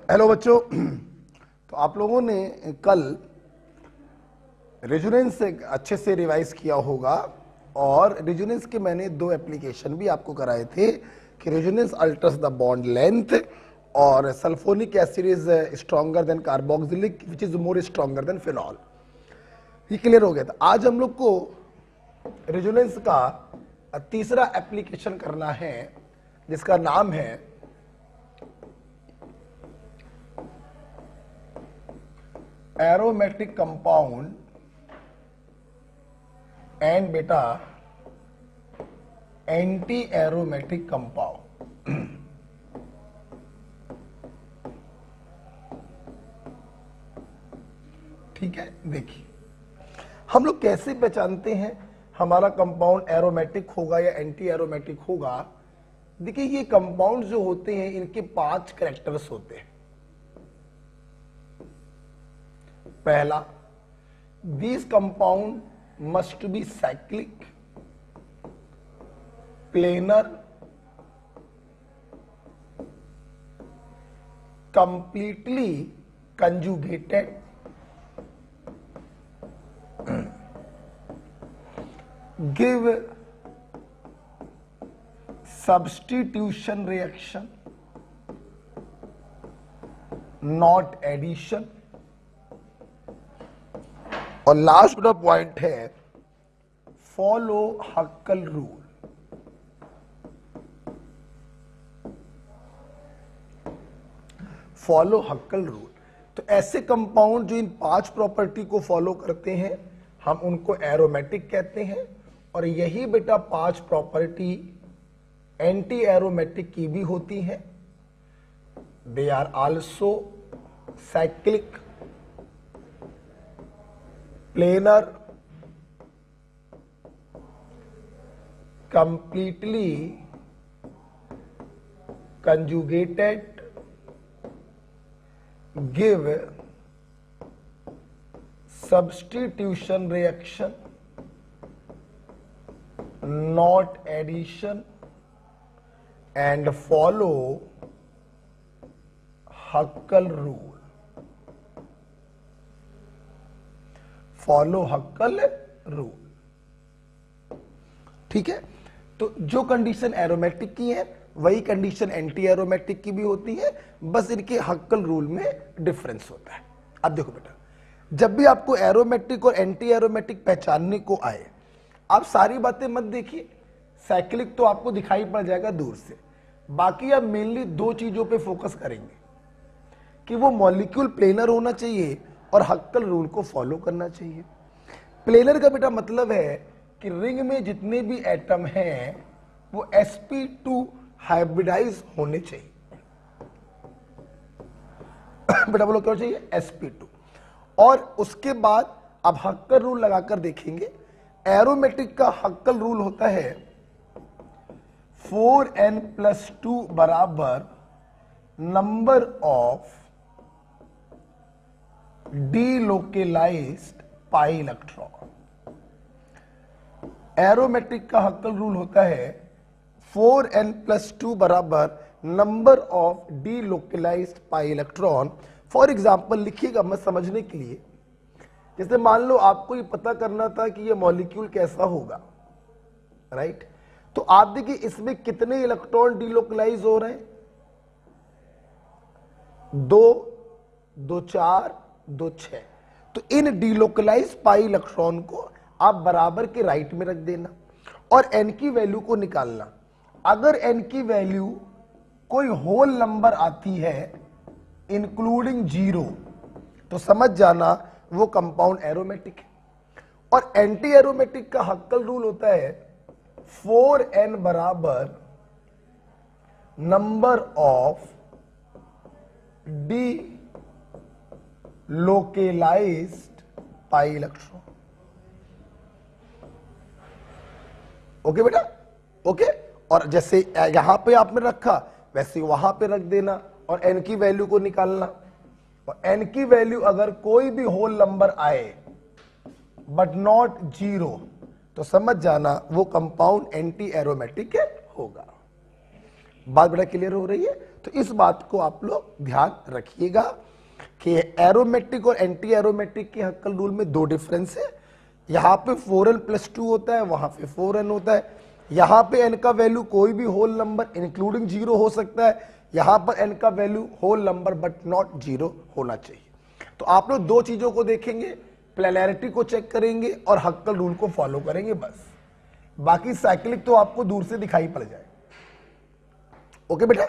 Hello बच्चों। तो आप लोगों ने कल रेजोनेंस अच्छे से रिवाइज किया होगा और रेजोनेंस के मैंने दो एप्लीकेशन भी आपको कराए थे कि resonance alters the bond length और sulphonic acid is stronger than carboxylic which is more stronger than phenol. ये क्लियर हो गया था। आज हम लोग को रेजोनेंस का तीसरा एप्लीकेशन करना है जिसका नाम है एरोमेटिक कंपाउंड एंड बेटा एंटी एरोमेटिक कंपाउंड। ठीक है, देखिए हम लोग कैसे पहचानते हैं हमारा कंपाउंड एरोमेटिक होगा या एंटी एरोमेटिक होगा। देखिए ये कंपाउंड जो होते हैं इनके 5 कैरेक्टर्स होते हैं। पहला, these compound must be cyclic, planar, completely conjugated, give substitution reaction, not addition, और लास्ट वाला पॉइंट है फॉलो हक्कल रूल। Follow हक्कल rule. तो ऐसे कंपाउंड जो इन 5 प्रॉपर्टी को फॉलो करते हैं हम उनको एरोमेटिक कहते हैं, और यही बेटा 5 प्रॉपर्टी एंटी एरोमेटिक की भी होती हैं। They are also cyclic, planar, completely conjugated, give substitution reaction, not addition, and follow हक्कल rule. Follow हक्कल rule. ठीक है, तो जो कंडीशन एरोमेटिक की है वही कंडीशन एंटी एरोमेटिक की भी होती है, बस इनके हक्कल रूल में डिफरेंस होता है। अब देखो बेटा, जब भी आपको एरोमेटिक और एंटी एरोमेटिक पहचानने को आए आप सारी बातें मत देखिए। साइक्लिक तो आपको दिखाई पड़ जाएगा दूर से, बाकी आप मेनली 2 चीजों पे फोकस करेंगे कि वो मॉलिक्यूल प्लेनर होना चाहिए और हक्कल रूल को फॉलो करना चाहिए। प्लेनर का बेटा मतलब है कि रिंग में जितने भी एटम हैं वो sp2 हाइब्रिडाइज होने चाहिए। बेटा बोलो क्या चाहिए? sp2। और उसके बाद अब हक्कल रूल लगाकर देखेंगे। एरोमेटिक का हक्कल रूल होता है 4n+2 बराबर number of delocalized pi electron. Aromatic का हक्कल रूल होता है 4n+2 बराबर number of delocalized pi electron. For example लिखिएगा मत समझने के लिए, जैसे मान लो आपको ये पता करना था कि ये मॉलिक्यूल कैसा होगा, राइट? तो आप देखिए इसमें कितने इलेक्ट्रॉन डिलोकलाइज हो रहे हैं? 2, 2 4, 2 6। तो इन डिलोकलाइज पाई इलेक्ट्रॉन को आप बराबर के राइट में रख देना और n की वैल्यू को निकालना। अगर n की वैल्यू कोई होल नंबर आती है इंक्लूडिंग 0 तो समझ जाना वो कंपाउंड एरोमेटिक है। और एंटी एरोमेटिक का हक्कल रूल होता है 4n बराबर number of delocalized pi electron. Okay बेटा, ओके। और जैसे यहां पे आपने रखा वैसे वहां पे रख देना और n की वैल्यू को निकालना। और n की वैल्यू अगर कोई भी होल नंबर आए बट नॉट 0 तो समझ जाना वो कंपाउंड एंटी एरोमेटिक होगा। बात बड़ा क्लियर हो रही है। तो इस बात को आप लोग ध्यान रखिएगा कि एरोमेटिक और एंटी एरोमेटिक के हक्कल रूल में दो डिफरेंस है। यहां पे 4n+2 होता है, वहां पे 4n होता है। यहां पे n का वैल्यू कोई भी होल नंबर इंक्लूडिंग जीरो हो सकता है, यहां पर n का value whole number but not zero होना चाहिए। तो आप लोग दो चीजों को देखेंगे, प्लेनैरिटी को चेक करेंगे और हक्कल रूल को फॉलो करेंगे बस। बाकी साइक्लिक तो आपको दूर से दिखाई पड़ जाए। ओके बेटा,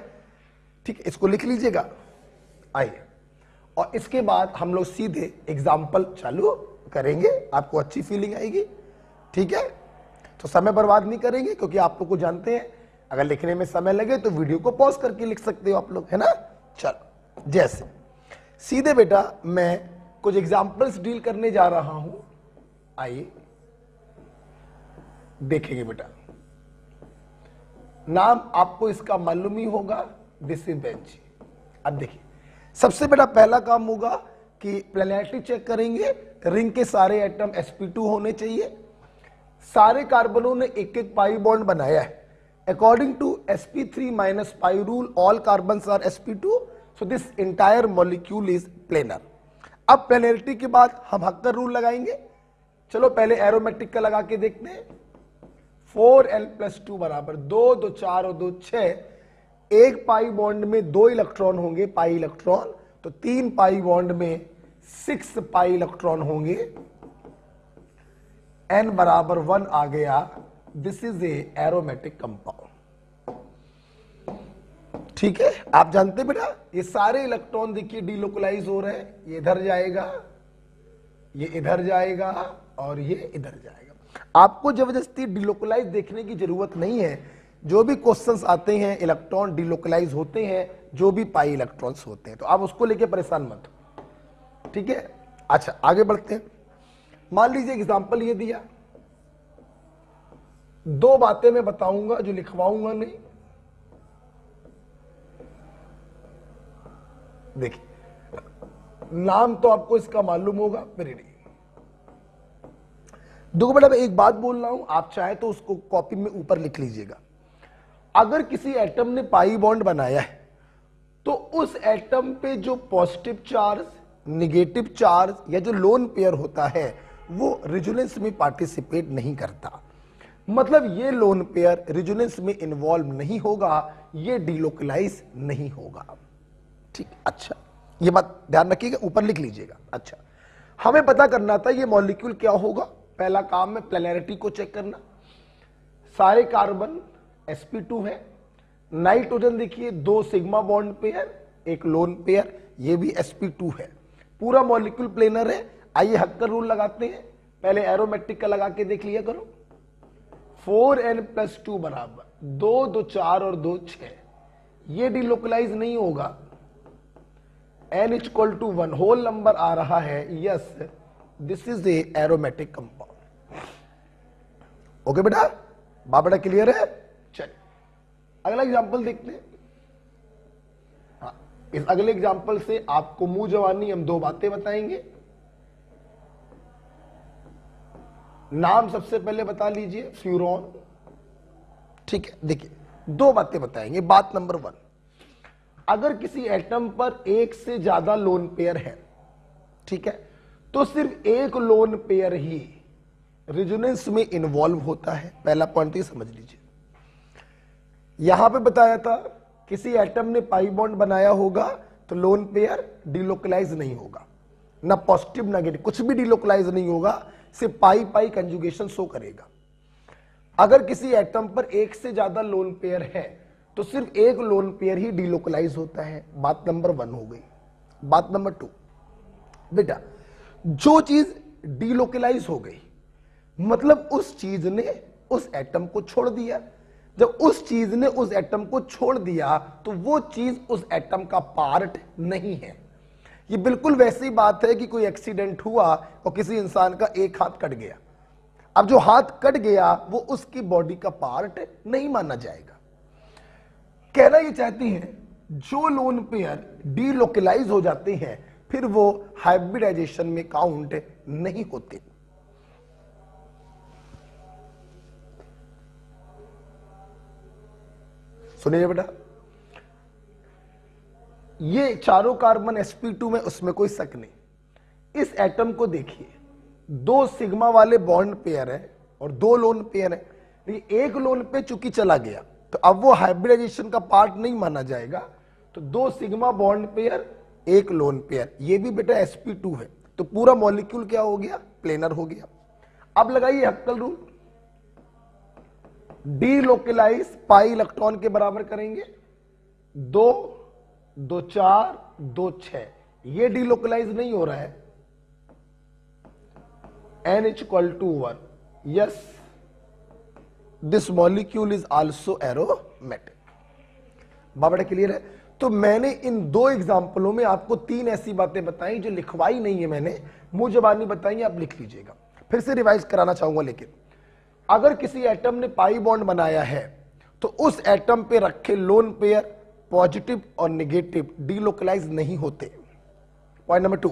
ठीक है, इसको लिख लीजिएगा। आइए, और इसके बाद हम लोग सीधे एग्जाम्पल चालू करेंगे, आपको अच्छी फीलिंग आएगी। ठीक है, तो समय बर्बाद नहीं करेंगे, क्योंकि आप लोग को जानते हैं अगर लिखने में समय लगे तो वीडियो को पॉज करके लिख सकते हो आप लोग, है ना। चलो, जैसे सीधे बेटा मैं कुछ एग्जाम्पल्स डील करने जा रहा हूं। आइए देखेंगे बेटा, नाम आपको इसका मालूम ही होगा, दिस इज बेंच। अब देखिए, सबसे बड़ा पहला काम होगा कि प्लेनैरिटी चेक करेंगे। रिंग के सारे एटम sp2 होने चाहिए। सारे कार्बनों ने एक एक पाई बॉन्ड बनाया है। According to sp3 - pi rule, all carbons are sp2, so this entire molecule is planar. अब प्लेनैरिटी के बाद हम हक्कर रूल लगाएंगे। चलो पहले एरोमेटिक का लगा के देखते हैं। 4n+2 बराबर 2, 2 4 और 2 6। एक पाई बॉन्ड में 2 इलेक्ट्रॉन होंगे, पाई इलेक्ट्रॉन, तो 3 पाई बॉन्ड में 6 पाई इलेक्ट्रॉन होंगे। n बराबर 1 आ गया। This is a aromatic compound. ठीक है, आप जानते बेटा ये सारे इलेक्ट्रॉन देखिए डिलोकलाइज हो रहे हैं। ये इधर जाएगा, ये इधर जाएगा और ये इधर जाएगा। आपको जबरदस्ती डिलोकलाइज देखने की जरूरत नहीं है। जो भी क्वेश्चंस आते हैं इलेक्ट्रॉन डिलोकलाइज होते हैं, जो भी पाई इलेक्ट्रॉन्स होते हैं, तो आप उसको लेके परेशान मत हो। ठीक है, अच्छा आगे बढ़ते हैं। मान लीजिए एग्जांपल ये दिया, दो बातें मैं बताऊंगा जो लिखवाऊंगा नहीं। देखिए, नाम तो आपको इसका मालूम होगा, पेरिडी। देखो बेटा, मैं एक बात बोल रहा हूं, आप चाहे तो उसको कॉपी में ऊपर लिख लीजिएगा। अगर किसी एटम ने पाई बॉन्ड बनाया है तो उस एटम पे जो पॉजिटिव चार्ज, निगेटिव चार्ज या जो लोन पेयर होता है वो रेजोनेंस में पार्टिसिपेट नहीं करता। मतलब ये लोन पेयर रेजोनेंस में इन्वॉल्व नहीं होगा, ये डिलोकलाइज नहीं होगा। ठीक, अच्छा ये बात ध्यान रखिएगा, ऊपर लिख लीजिएगा। अच्छा, हमें पता करना था ये मॉलिक्यूल क्या होगा। पहला काम है प्लेनैरिटी को चेक करना। सारे कार्बन sp2 है। नाइट्रोजन देखिए 2 सिग्मा बॉन्ड पेयर, एक लोन पेयर, ये भी sp2 है। पूरा मॉलिक्यूल प्लेनर है। आइए हक्कर रूल लगाते हैं। पहले एरोमेटिक का लगा के देख लिया करो। 4n+2 बराबर 2, 2 4 और 2 6। ये डिलोकलाइज नहीं होगा। n = 1 होल नंबर आ रहा है। Yes, this is a aromatic compound. Okay बेटा, बाबड़ा क्लियर है। चलिए अगला एग्जांपल देखते हैं। हाँ, इस अगले एग्जांपल से आपको मुंह जवानी हम दो बातें बताएंगे। नाम सबसे पहले बता लीजिए, फ्यूरॉन। ठीक है, देखिए दो बातें बताएंगे। बात नंबर 1, अगर किसी एटम पर एक से ज्यादा लोन पेयर है, ठीक है, तो सिर्फ एक लोन पेयर ही रेजोनेंस में इन्वॉल्व होता है। पहला पॉइंट ये समझ लीजिए। यहां पे बताया था किसी एटम ने पाई बॉन्ड बनाया होगा तो लोन पेयर डिलोकलाइज नहीं होगा, ना पॉजिटिव ना नेगेटिव, कुछ भी डिलोकलाइज नहीं होगा, सिर्फ पाई पाई कंजुगेशन शो करेगा। अगर किसी एटम पर एक से ज्यादा लोन पेयर है तो सिर्फ एक लोन पेयर ही डिलोकलाइज होता है। बात नंबर 1 हो गई। बात नंबर 2, बेटा जो चीज डिलोकलाइज हो गई मतलब उस चीज ने उस एटम को छोड़ दिया। जब उस चीज ने उस एटम को छोड़ दिया तो वो चीज उस एटम का पार्ट नहीं है। ये बिल्कुल वैसी बात है कि कोई एक्सीडेंट हुआ और किसी इंसान का एक हाथ कट गया। अब जो हाथ कट गया वो उसकी बॉडी का पार्ट नहीं माना जाएगा। कहना ये चाहती हैं जो लोन पेयर डीलोकलाइज हो जाते हैं फिर वो हाइब्रिडाइजेशन में काउंट नहीं होते। सुनिए बेटा, ये चारों कार्बन sp2 में, उसमें कोई शक नहीं। इस एटम को देखिए, 2 सिग्मा वाले बॉन्ड पेयर है और 2 लोन पेयर है। लेकिन एक लोन पे चूंकि चला गया तो अब वो हाइब्रिडाइजेशन का पार्ट नहीं माना जाएगा। तो 2 sigma bond pair, 1 lone pair, ये भी बेटा sp2 है। तो पूरा मॉलिक्यूल क्या हो गया? प्लेनर हो गया। अब लगाइए हक्कल रूल, डीलोकलाइज पाई इलेक्ट्रॉन के बराबर करेंगे, 2 2 4 2 6, ये डीलोकलाइज नहीं हो रहा है, n = 1, yes this molecule is also aromatic. Baba clear है? तो मैंने इन 2 एग्जाम्पलों में आपको 3 ऐसी बातें बताई जो लिखवाई नहीं है मैंने, मुंह जबानी बताई, आप लिख लीजिएगा। फिर से रिवाइज कराना चाहूंगा। लेकिन अगर किसी एटम ने पाई बॉन्ड बनाया है तो उस एटम पे रखे लोन पेयर पॉजिटिव और नेगेटिव डीलोकलाइज नहीं होते। पॉइंट नंबर 2,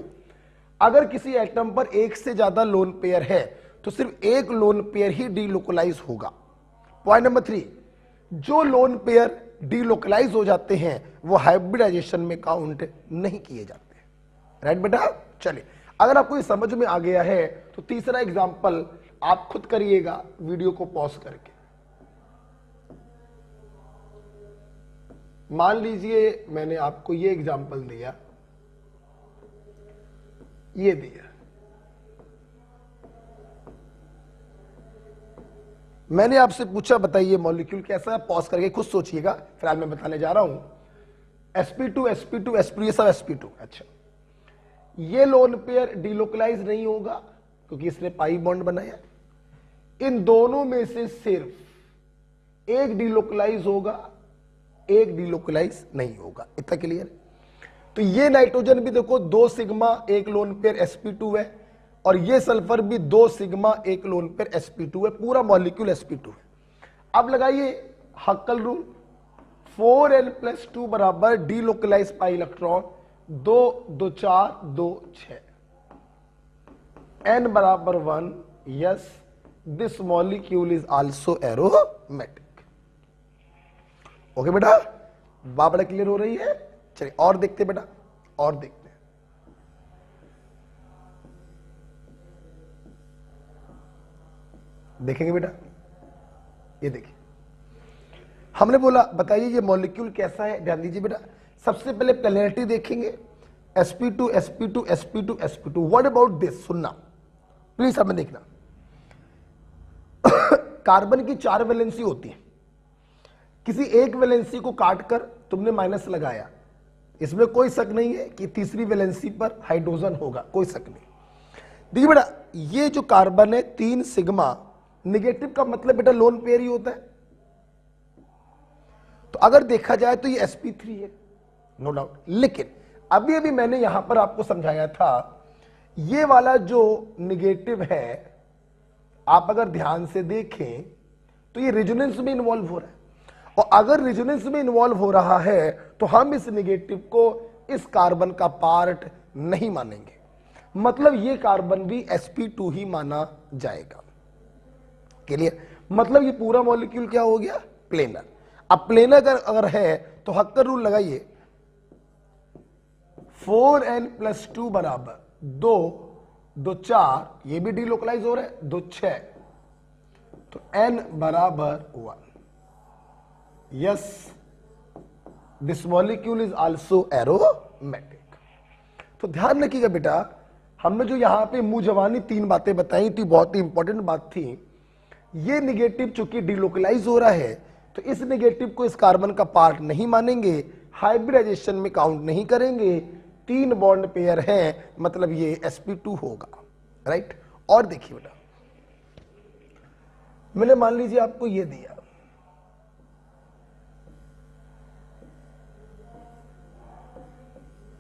अगर किसी एटम पर एक से ज्यादा लोन पेयर है तो सिर्फ एक लोन पेयर ही डीलोकलाइज होगा। पॉइंट नंबर 3, जो लोन पेयर डीलोकलाइज हो जाते हैं वो हाइब्रिडाइजेशन में काउंट नहीं किए जाते। राइट बेटा? चलिए, अगर आपको ये समझ में आ गया है तो तीसरा एग्जांपल आप खुद करिएगा वीडियो को पॉज करके। मान लीजिए मैंने आपको ये एग्जांपल दिया, ये दिया, मैंने आपसे पूछा बताइए मॉलिक्यूल कैसा है, पॉज करके खुद सोचिएगा, फिलहाल मैं बताने जा रहा हूं। sp2 sp2 sp2, ये सब sp2। अच्छा, ये लोन पेयर डीलोकलाइज नहीं होगा क्योंकि इसने पाई बॉन्ड बनाया। इन दोनों में से सिर्फ एक डीलोकलाइज होगा, एक डीलोकलाइज नहीं होगा। इतना क्लियर? तो ये नाइट्रोजन भी देखो 2 सिग्मा 1 लोन पेयर sp2 है, और ये सल्फर भी 2 सिग्मा 1 लोन पेयर sp2 है। पूरा मॉलिक्यूल sp2 है। अब लगाइए हक्कल रूल, 4n+2 बराबर डीलोकलाइज पाई इलेक्ट्रॉन, 2 2 4 2 6, n बराबर 1, yes this molecule is also aromatic. Okay बेटा? बाबड़ा क्लियर हो रही है? चलिए और देखते बेटा, और देखते हैं। देखेंगे बेटा, ये देखिए, हमने बोला बताइए ये मॉलिक्यूल कैसा है। ध्यान दीजिए बेटा, सबसे पहले प्लेनरिटी देखेंगे, sp2 sp2 sp2 sp2। What about this? सुनना प्लीज, हमें देखना। कार्बन की 4 वैलेंसी होती है, किसी एक वैलेंसी को काटकर तुमने माइनस लगाया, इसमें कोई शक नहीं है कि तीसरी वैलेंसी पर हाइड्रोजन होगा, कोई शक नहीं। देखिए बेटा, ये जो कार्बन है 3 सिग्मा, नेगेटिव का मतलब बेटा लोन पेयर ही होता है। तो अगर देखा जाए तो ये sp3 है, नो डाउट। लेकिन अभी अभी मैंने यहां पर आपको समझाया था, ये वाला जो नेगेटिव है, आप अगर ध्यान से देखें तो ये रेजोनेंस में इन्वॉल्व हो रहा है, और अगर रेजोनेंस में इन्वॉल्व हो रहा है तो हम इस नेगेटिव को इस कार्बन का पार्ट नहीं मानेंगे। मतलब ये कार्बन भी sp2 ही माना जाएगा। क्लियर? मतलब ये पूरा मॉलिक्यूल क्या हो गया? प्लेनर। अब प्लेनर अगर है तो हक्कर रूल लगाइए, 4n+2 बराबर 2 2 4, ये भी डीलोकलाइज हो रहा है, 2 6, तो n बराबर 1, yes this molecule is also aromatic. तो ध्यान रखिएगा बेटा, हमने जो यहां पे मुंह जवानी 3 बातें बताई थी, बहुत ही इंपॉर्टेंट बात थी। ये नेगेटिव चूंकि डीलोकलाइज हो रहा है तो इस नेगेटिव को इस कार्बन का पार्ट नहीं मानेंगे, हाइब्रिडाइजेशन में काउंट नहीं करेंगे। 3 बॉन्ड पेयर है, मतलब ये sp2 होगा। राइट? और देखिए बेटा, मैंने मान लीजिए आपको ये दिया,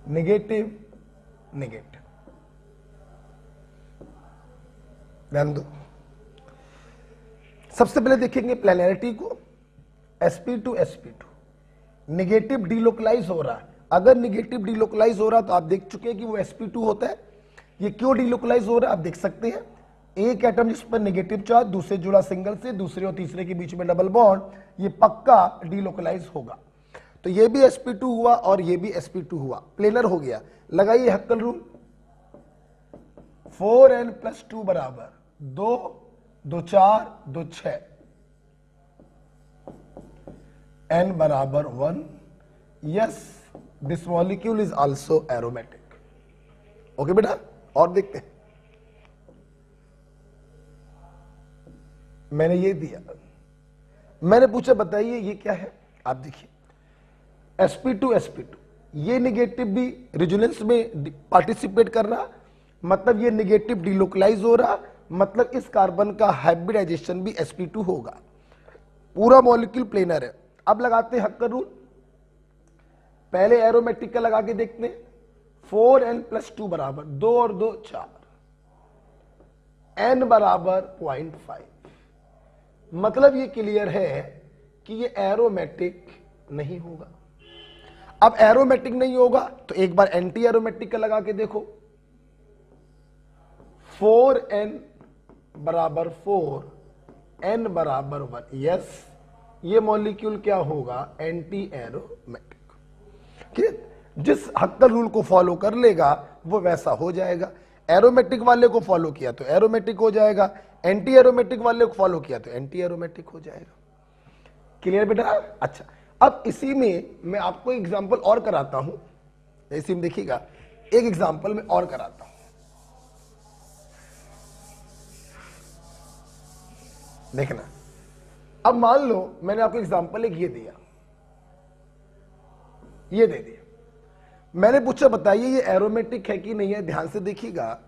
नेगेटिव नेगेटिव, ध्यान दो। सबसे पहले देखेंगे प्लेनरिटी को, sp2 sp2, नेगेटिव डीलोकलाइज हो रहा है। अगर नेगेटिव डीलोकलाइज हो रहा तो आप देख चुके हैं कि वो sp2 होता है। ये क्यों डीलोकलाइज हो रहा है आप देख सकते हैं, एक एटम जिस पर नेगेटिव चार्ज, दूसरे जुड़ा सिंगल से, दूसरे और तीसरे के बीच में डबल बॉन्ड, ये पक्का डीलोकलाइज होगा। तो तो ये भी sp2 हुआ और ये भी sp2 हुआ, प्लेनर हो गया। लगाइए हक्कल रूल, 4n + 2 बराबर 2, 2 4, 2 6, n बराबर 1। Yes, this molecule is also aromatic. Okay बेटा, और देखते हैं। मैंने ये दिया, मैंने पूछा बताइए ये क्या है। आप देखिए sp2 ये निगेटिव भी रेजोनेंस में पार्टिसिपेट कर रहा, मतलब ये निगेटिव डिलोकलाइज हो रहा, मतलब इस कार्बन का हाइब्रिडाइजेशन भी sp2 होगा। पूरा मॉलिक्यूल प्लेनर है। अब लगाते हैं हक्कर रूल, पहले एरोमेटिक का लगा के देखते हैं। 4n + 2 बराबर 2 और 2 4, n बराबर 0.5, मतलब ये क्लियर है कि ये एरोमेटिक नहीं होगा। अब एरोमेटिक नहीं होगा तो एक बार एंटी एरोमेटिक का लगा के देखो। 4n बराबर 4, n बराबर 1। यस, ये मॉलिक्यूल क्या होगा, एंटी एरोमेटिक। जिस हक्कल रूल को फॉलो कर लेगा वो वैसा हो जाएगा। एरोमेटिक वाले को फॉलो किया तो एरोमेटिक हो जाएगा, एंटी एरोमेटिक वाले को फॉलो किया तो एंटी एरोमेटिक हो जाएगा। क्लियर बेटा? अच्छा, अब इसी में मैं आपको एग्जांपल और कराता हूं, इसी में देखिएगा, एक एग्जांपल में और कराता हूं। देखना, अब मान लो मैंने आपको एग्जांपल एक ये दिया, ये दे दिया, मैंने पूछा बताइए ये एरोमेटिक है कि नहीं है। ध्यान से देखिएगा,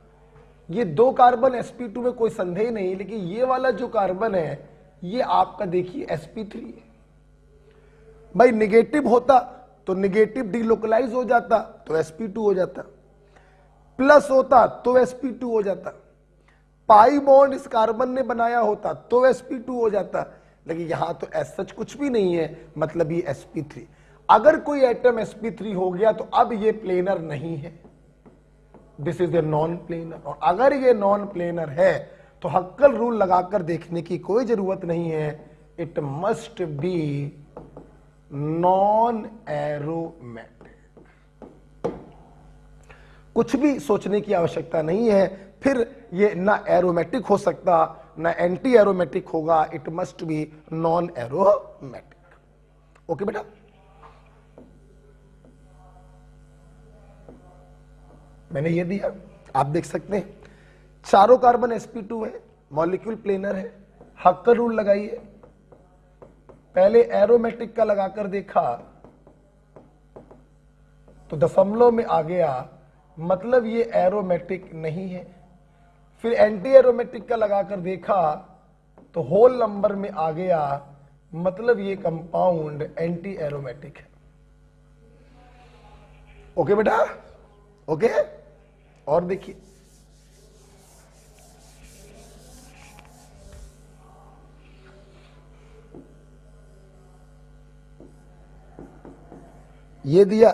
ये 2 कार्बन sp2 में कोई संदेह नहीं, लेकिन ये वाला जो कार्बन है ये आपका देखिए sp3 है। भाई निगेटिव होता तो निगेटिव डिलोकलाइज हो जाता तो sp2 हो जाता, प्लस होता तो sp2 हो जाता, पाई बॉन्ड इस कार्बन ने बनाया होता तो sp2 हो जाता, लेकिन यहां तो एज सच कुछ भी नहीं है, मतलब ये sp3। अगर कोई एटम sp3 हो गया तो अब ये प्लेनर नहीं है, this is a non planar. और अगर ये नॉन प्लेनर है तो हक्कल रूल लगाकर देखने की कोई जरूरत नहीं है, it must be non aromatic. कुछ भी सोचने की आवश्यकता नहीं है, फिर ये ना एरोमेटिक हो सकता ना एंटी एरोमेटिक होगा, it must be non aromatic. Okay बेटा, मैंने ये दिया, आप देख सकते हैं चारों कार्बन sp2 है, मॉलिक्यूल प्लेनर है। हक्कल रूल लगाइए, पहले एरोमेटिक का लगाकर देखा तो दशमलव में आ गया, मतलब ये एरोमेटिक नहीं है। फिर एंटी एरोमेटिक का लगाकर देखा तो होल नंबर में आ गया, मतलब ये कंपाउंड एंटी एरोमेटिक है। ओके बेटा, ओके। और देखिए ये दिया,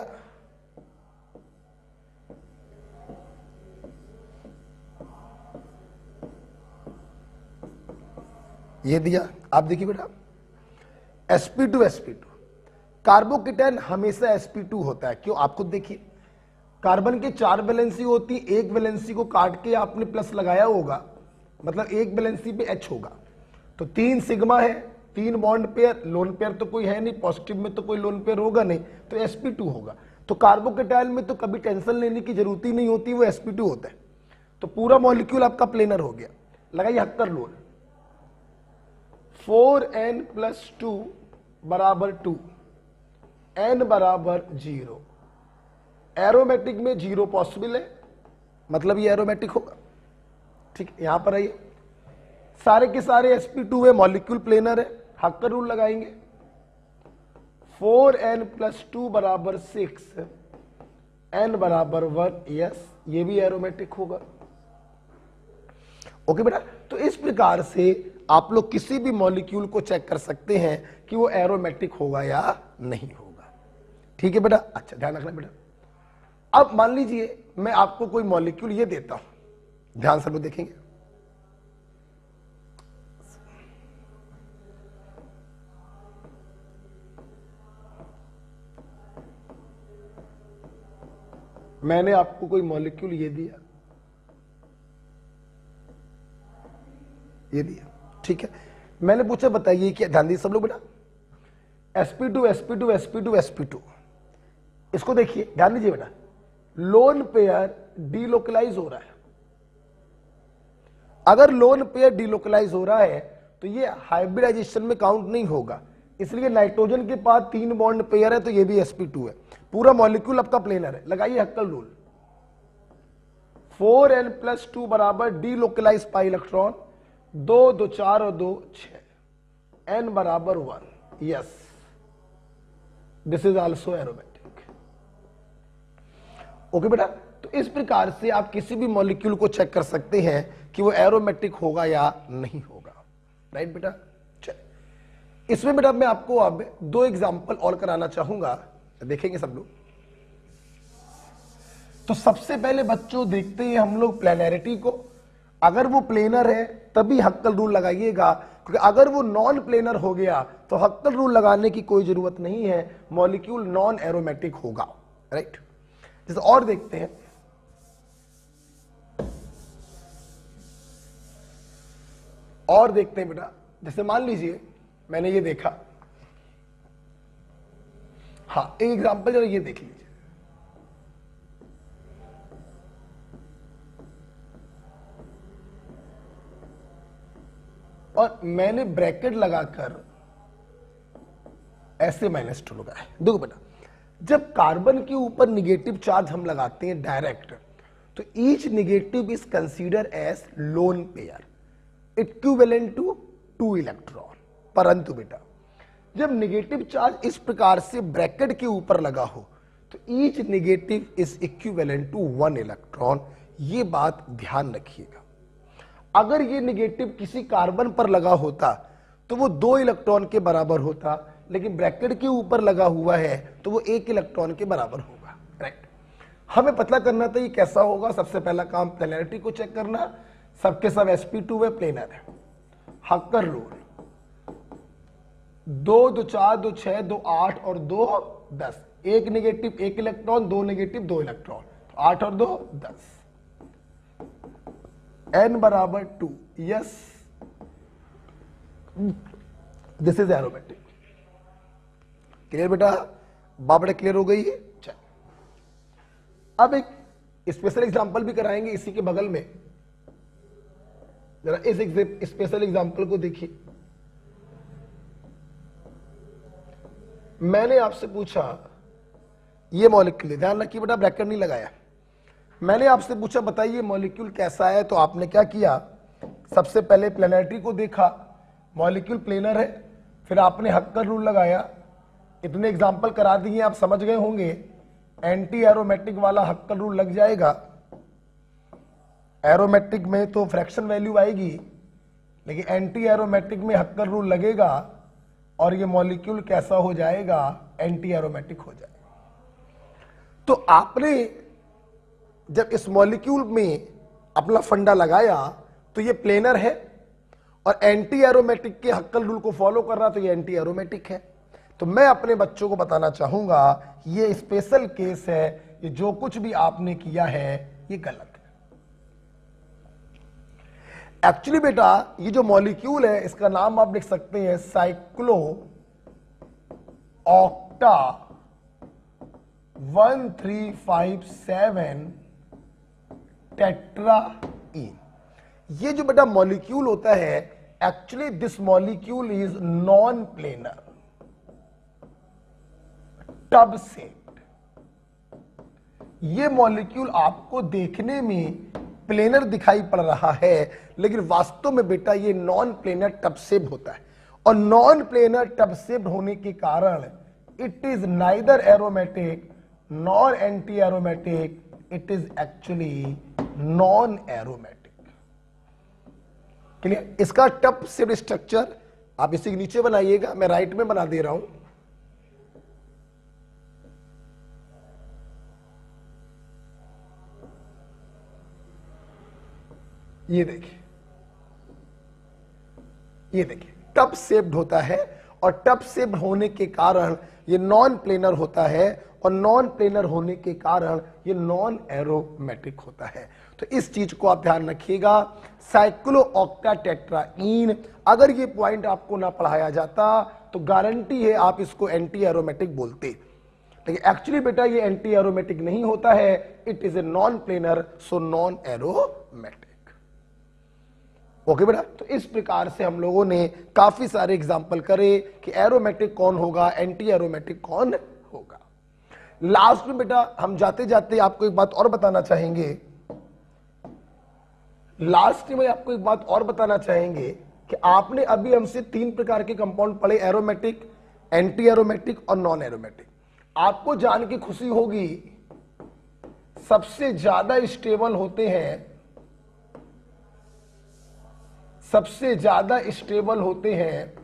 ये दिया, आप देखिए बेटा sp2 कार्बोकेटायन हमेशा sp2 होता है। क्यों? आप खुद देखिए, कार्बन के 4 वैलेंसी होती, एक वैलेंसी को काट के आपने प्लस लगाया होगा, मतलब एक वैलेंसी पे H होगा, तो 3 सिग्मा है, 3 बॉन्ड पेयर, लोन पेयर तो कोई है नहीं, पॉजिटिव में तो कोई लोन पेयर होगा नहीं, तो sp2 होगा। तो कार्बोकेटायन में तो कभी टेंशन लेने की जरूरत ही नहीं होती, वो sp2 होता है। तो पूरा मॉलिक्यूल आपका प्लेनर हो गया। लगाइए हक्कर रूल, 4n + 2 बराबर 2, n बराबर 0। एरोमेटिक में 0 पॉसिबल है, मतलब ये एरोमेटिक होगा। ठीक, यहां पर आइए, सारे के सारे sp2 में मॉलिक्यूल प्लेनर है। हक्कर रूल लगाएंगे, 4n + 2 बराबर 6, n बराबर 1। यस, ये भी एरोमेटिक होगा। ओके बेटा, तो इस प्रकार से आप लोग किसी भी मॉलिक्यूल को चेक कर सकते हैं कि वो एरोमेटिक होगा या नहीं होगा। ठीक है बेटा, अच्छा ध्यान रखना बेटा। अब मान लीजिए मैं आपको कोई मॉलिक्यूल ये देता हूं, ध्यान से लोग देखेंगे, मैंने आपको कोई मॉलिक्यूल ये दिया, ये दिया, ठीक है। मैंने पूछा बताइए क्या, ध्यान दीजिए सब लोग बेटा, sp2 sp2 sp2 sp2, इसको देखिए, ध्यान दीजिए बेटा, लोन पेयर डीलोकलाइज हो रहा है। अगर लोन पेयर डीलोकलाइज हो रहा है तो ये हाइब्रिडाइजेशन में काउंट नहीं होगा, इसलिए नाइट्रोजन के पास 3 बॉन्ड पेयर है तो ये भी sp2 है, पूरा मॉलिक्यूल आपका प्लेनर है। लगाइए हक्कल रूल, 4n+2 बराबर डीलोकलाइज पाई इलेक्ट्रॉन, 2 2 4 और 2 6, n बराबर 1, yes this is also aromatic. Okay बेटा, तो इस प्रकार से आप किसी भी मॉलिक्यूल को चेक कर सकते हैं कि वो एरोमेटिक होगा या नहीं होगा, राइट बेटा। चलिए इसमें बेटा मैं आपको अब 2 एग्जांपल और कराना चाहूंगा, देखेंगे सब लोग। तो सबसे पहले बच्चों देखते हैं हम लोग प्लेनैरिटी को, अगर वो प्लेनर है तभी हक्कल रूल लगाइएगा, क्योंकि अगर वो नॉन प्लेनर हो गया तो हक्कल रूल लगाने की कोई जरूरत नहीं है, मॉलिक्यूल नॉन एरोमेटिक होगा, राइट। जैसे और देखते हैं, और देखते हैं बेटा, जैसे मान लीजिए मैंने ये देखा, हाँ एक एग्जांपल जरा ये देख लीजिए, और मैंने ब्रैकेट लगाकर ऐसे -2 लगाया। देखो बेटा, जब कार्बन के ऊपर निगेटिव चार्ज हम लगाते हैं डायरेक्ट, तो each negative is consider as lone pair equivalent to 2 electron. परंतु बेटा जब निगेटिव चार्ज इस प्रकार से ब्रैकेट के ऊपर लगा हो तो each negative is equivalent to 1 electron. ये बात ध्यान रखिएगा। अगर ये निगेटिव किसी कार्बन पर लगा होता तो वो 2 इलेक्ट्रॉन के बराबर होता, लेकिन ब्रैकेट के ऊपर लगा हुआ है तो वो 1 इलेक्ट्रॉन के बराबर होगा, राइट। हमें पता करना था ये कैसा होगा। सबसे पहला काम प्लेनैरिटी को चेक करना, सबके सब sp2 है, प्लेनर है। हक्कर रूल, 2 2 4 2 6 2 8 और 2 10, 1 निगेटिव 1 इलेक्ट्रॉन, 2 निगेटिव 2 इलेक्ट्रॉन, 8 और 2 10, n बराबर 2, yes this is aromatic. Clear बेटा, बाबड़े क्लियर हो गई है। चल अब एक स्पेशल एग्जांपल भी कराएंगे इसी के बगल में, जरा इस स्पेशल एग्जांपल को देखिए। मैंने आपसे पूछा ये मॉलिक्यूल, ध्यान रखिए बेटा ब्रैकेट नहीं लगाया, मैंने आपसे पूछा बताइए मॉलिक्यूल कैसा है, तो आपने क्या किया, सबसे पहले प्लेनैरिटी को देखा, मॉलिक्यूल प्लेनर है, फिर आपने हक्कर रूल लगाया। इतने एग्जांपल करा दिए, आप समझ गए होंगे एंटी एरोमेटिक वाला हक्कर रूल लग जाएगा। एरोमेटिक में तो फ्रैक्शन वैल्यू आएगी, लेकिन एंटी एरोमेटिक में हक्कर रूल लगेगा और ये मॉलिक्यूल कैसा हो जाएगा, एंटी एरोमेटिक हो जाएगा। तो आपने जब इस मॉलिक्यूल में अपना फंडा लगाया तो ये प्लेनर है और एंटी एरोमेटिक के हक्कल रूल को फॉलो कर रहा, तो ये एंटी एरोमेटिक है। तो मैं अपने बच्चों को बताना चाहूंगा ये स्पेशल केस है, ये जो कुछ भी आपने किया है ये गलत है। एक्चुअली बेटा ये जो मॉलिक्यूल है इसका नाम आप लिख सकते हैं साइक्लो ऑक्टा 1357 टेट्राइन। ये जो बेटा मॉलिक्यूल होता है, actually this molecule is non planar, tub shaped. ये मॉलिक्यूल आपको देखने में प्लेनर दिखाई पड़ रहा है, लेकिन वास्तव में बेटा ये नॉन प्लेनर टब शेप्ड होता है। और नॉन प्लेनर टब शेप्ड होने के कारण it is neither aromatic nor anti aromatic, it is actually non aromatic. Clear? इसका टब शेप्ड स्ट्रक्चर आप इसी के नीचे बनाइएगा, मैं राइट में बना दे रहा हूं। ये देखिए, ये देखिए टब शेप्ड होता है और टब शेप होने के कारण ये नॉन प्लेनर होता है, और नॉन प्लेनर होने के कारण ये नॉन एरोमेटिक होता है। तो इस चीज को आप ध्यान रखिएगा। साइक्लोऑक्टाटेट्राईन, अगर ये पॉइंट आपको ना पढ़ाया जाता तो गारंटी है आप इसको एंटी एरोमेटिक बोलते, लेकिन एक्चुअली बेटा ये एंटी एरोमेटिक नहीं होता है, it is a non planar, so non aromatic. Okay बेटा, तो इस प्रकार से हम लोगों ने काफी सारे एग्जाम्पल करे कि एरोमेटिक कौन होगा, एंटी एरोमेटिक कौन होगा। लास्ट में बेटा हम जाते जाते आपको एक बात और बताना चाहेंगे, लास्ट में आपको एक बात और बताना चाहेंगे कि आपने अभी हमसे 3 प्रकार के कंपाउंड पढ़े, एरोमेटिक, एंटी एरोमेटिक और नॉन एरोमेटिक। आपको जान के खुशी होगी सबसे ज्यादा स्टेबल होते हैं, सबसे ज्यादा स्टेबल होते हैं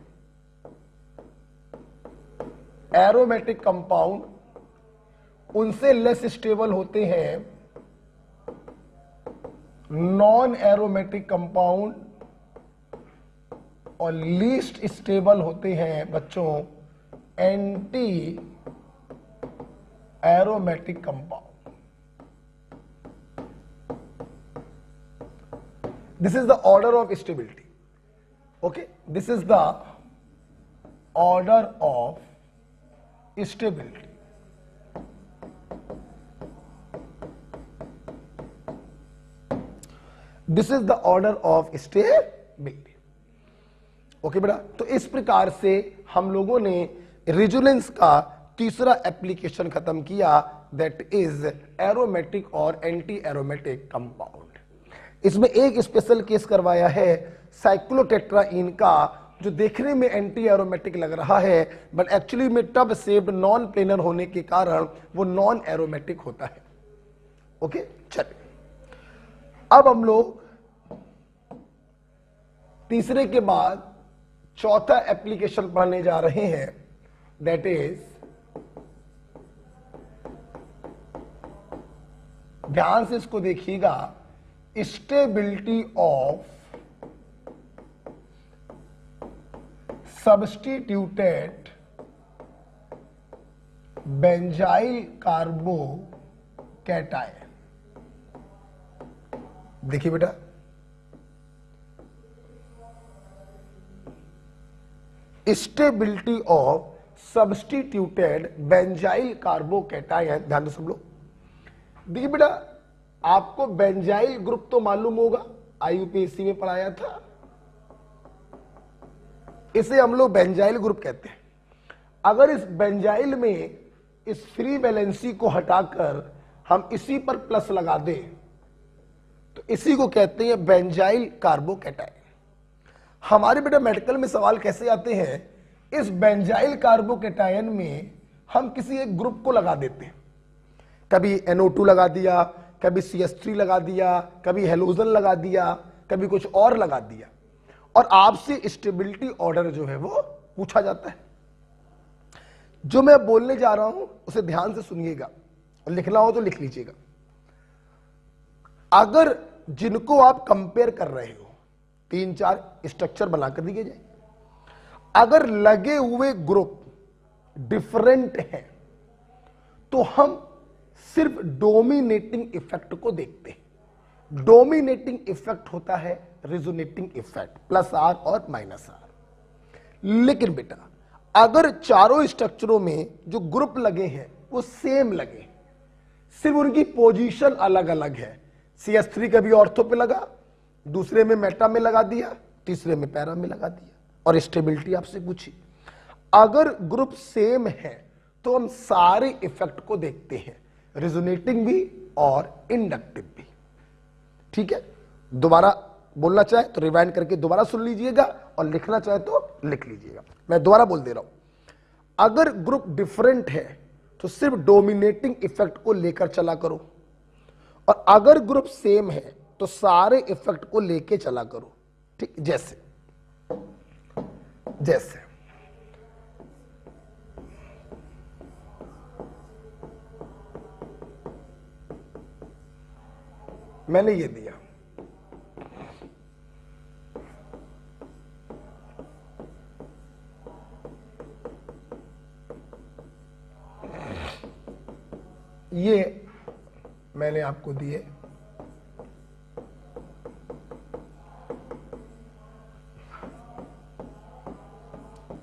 एरोमेटिक कंपाउंड, उनसे लेस स्टेबल होते हैं नॉन एरोमेटिक कंपाउंड, और लीस्ट स्टेबल होते हैं बच्चों anti aromatic compound. This is the order of stability. Okay, this is the order of stability. This is the order of stability. Okay बेटा, तो इस प्रकार से हम लोगों ने रेजोनेंस का तीसरा एप्लीकेशन खत्म किया, दैट इज एरोमेटिक और एंटी एरोमेटिक कंपाउंड। इसमें एक स्पेशल केस करवाया है साइक्लोटेट्राईन का, जो देखने में एंटी एरोमेटिक लग रहा है बट एक्चुअली में टब शेप्ड नॉन प्लेनर होने के कारण वो नॉन एरोमेटिक होता है। ओके, चलिए अब हम लोग तीसरे के बाद चौथा एप्लीकेशन पढ़ने जा रहे हैं, दैट इज, ध्यान से इसको देखिएगा, stability of substituted benzyl carbocation. देखिए बेटा, stability of substituted benzyl carbocation, ध्यान दो सब लोग। देखिए बेटा, आपको बेंजाइल ग्रुप तो मालूम होगा, आईयूपीएससी में पढ़ाया था, इसे हम लोग बेंजाइल ग्रुप कहते हैं। अगर इस बेंजाइल में इस फ्री वैलेंसी को हटाकर हम इसी पर प्लस लगा दें तो इसी को कहते हैं बेंजाइल कार्बोकैटायन। हमारे बेटा मेडिकल में सवाल कैसे आते हैं, इस बेंजाइल कार्बोकैटायन में हम किसी एक ग्रुप को लगा देते हैं, कभी NO2 लगा दिया, कभी CH3 लगा दिया, कभी हेलोजन लगा दिया, कभी कुछ और लगा दिया, और आपसे स्टेबिलिटी ऑर्डर जो है वो पूछा जाता है। जो मैं बोलने जा रहा हूं उसे ध्यान से सुनिएगा, और लिखना हो तो लिख लीजिएगा। अगर जिनको आप कंपेयर कर रहे हो, 3-4 स्ट्रक्चर बनाकर दिए जाए, अगर लगे हुए ग्रुप डिफरेंट हैं तो हम सिर्फ डोमिनेटिंग इफेक्ट को देखते हैं। डोमिनेटिंग इफेक्ट होता है रेजोनेटिंग इफेक्ट, +R और -R। लेकिन बेटा अगर चारों स्ट्रक्चरों में जो ग्रुप लगे हैं वो सेम लगे, सिर्फ उनकी पोजीशन अलग अलग है, CH3 कभी ऑर्थो पे लगा, दूसरे में मेटा में लगा दिया, तीसरे में पैरा में लगा दिया, और स्टेबिलिटी आपसे पूछी। अगर ग्रुप सेम है तो हम सारे इफेक्ट को देखते हैं, रेजोनेटिंग भी और इंडक्टिव भी। ठीक है, दोबारा बोलना चाहे तो रिवाइंड करके दोबारा सुन लीजिएगा, और लिखना चाहे तो लिख लीजिएगा। मैं दोबारा बोल दे रहा हूं, अगर ग्रुप डिफरेंट है तो सिर्फ डोमिनेटिंग इफेक्ट को लेकर चला करो, और अगर ग्रुप सेम है तो सारे इफेक्ट को लेके चला करो। ठीक, जैसे जैसे मैंने ये दिया, मैंने आपको दिए,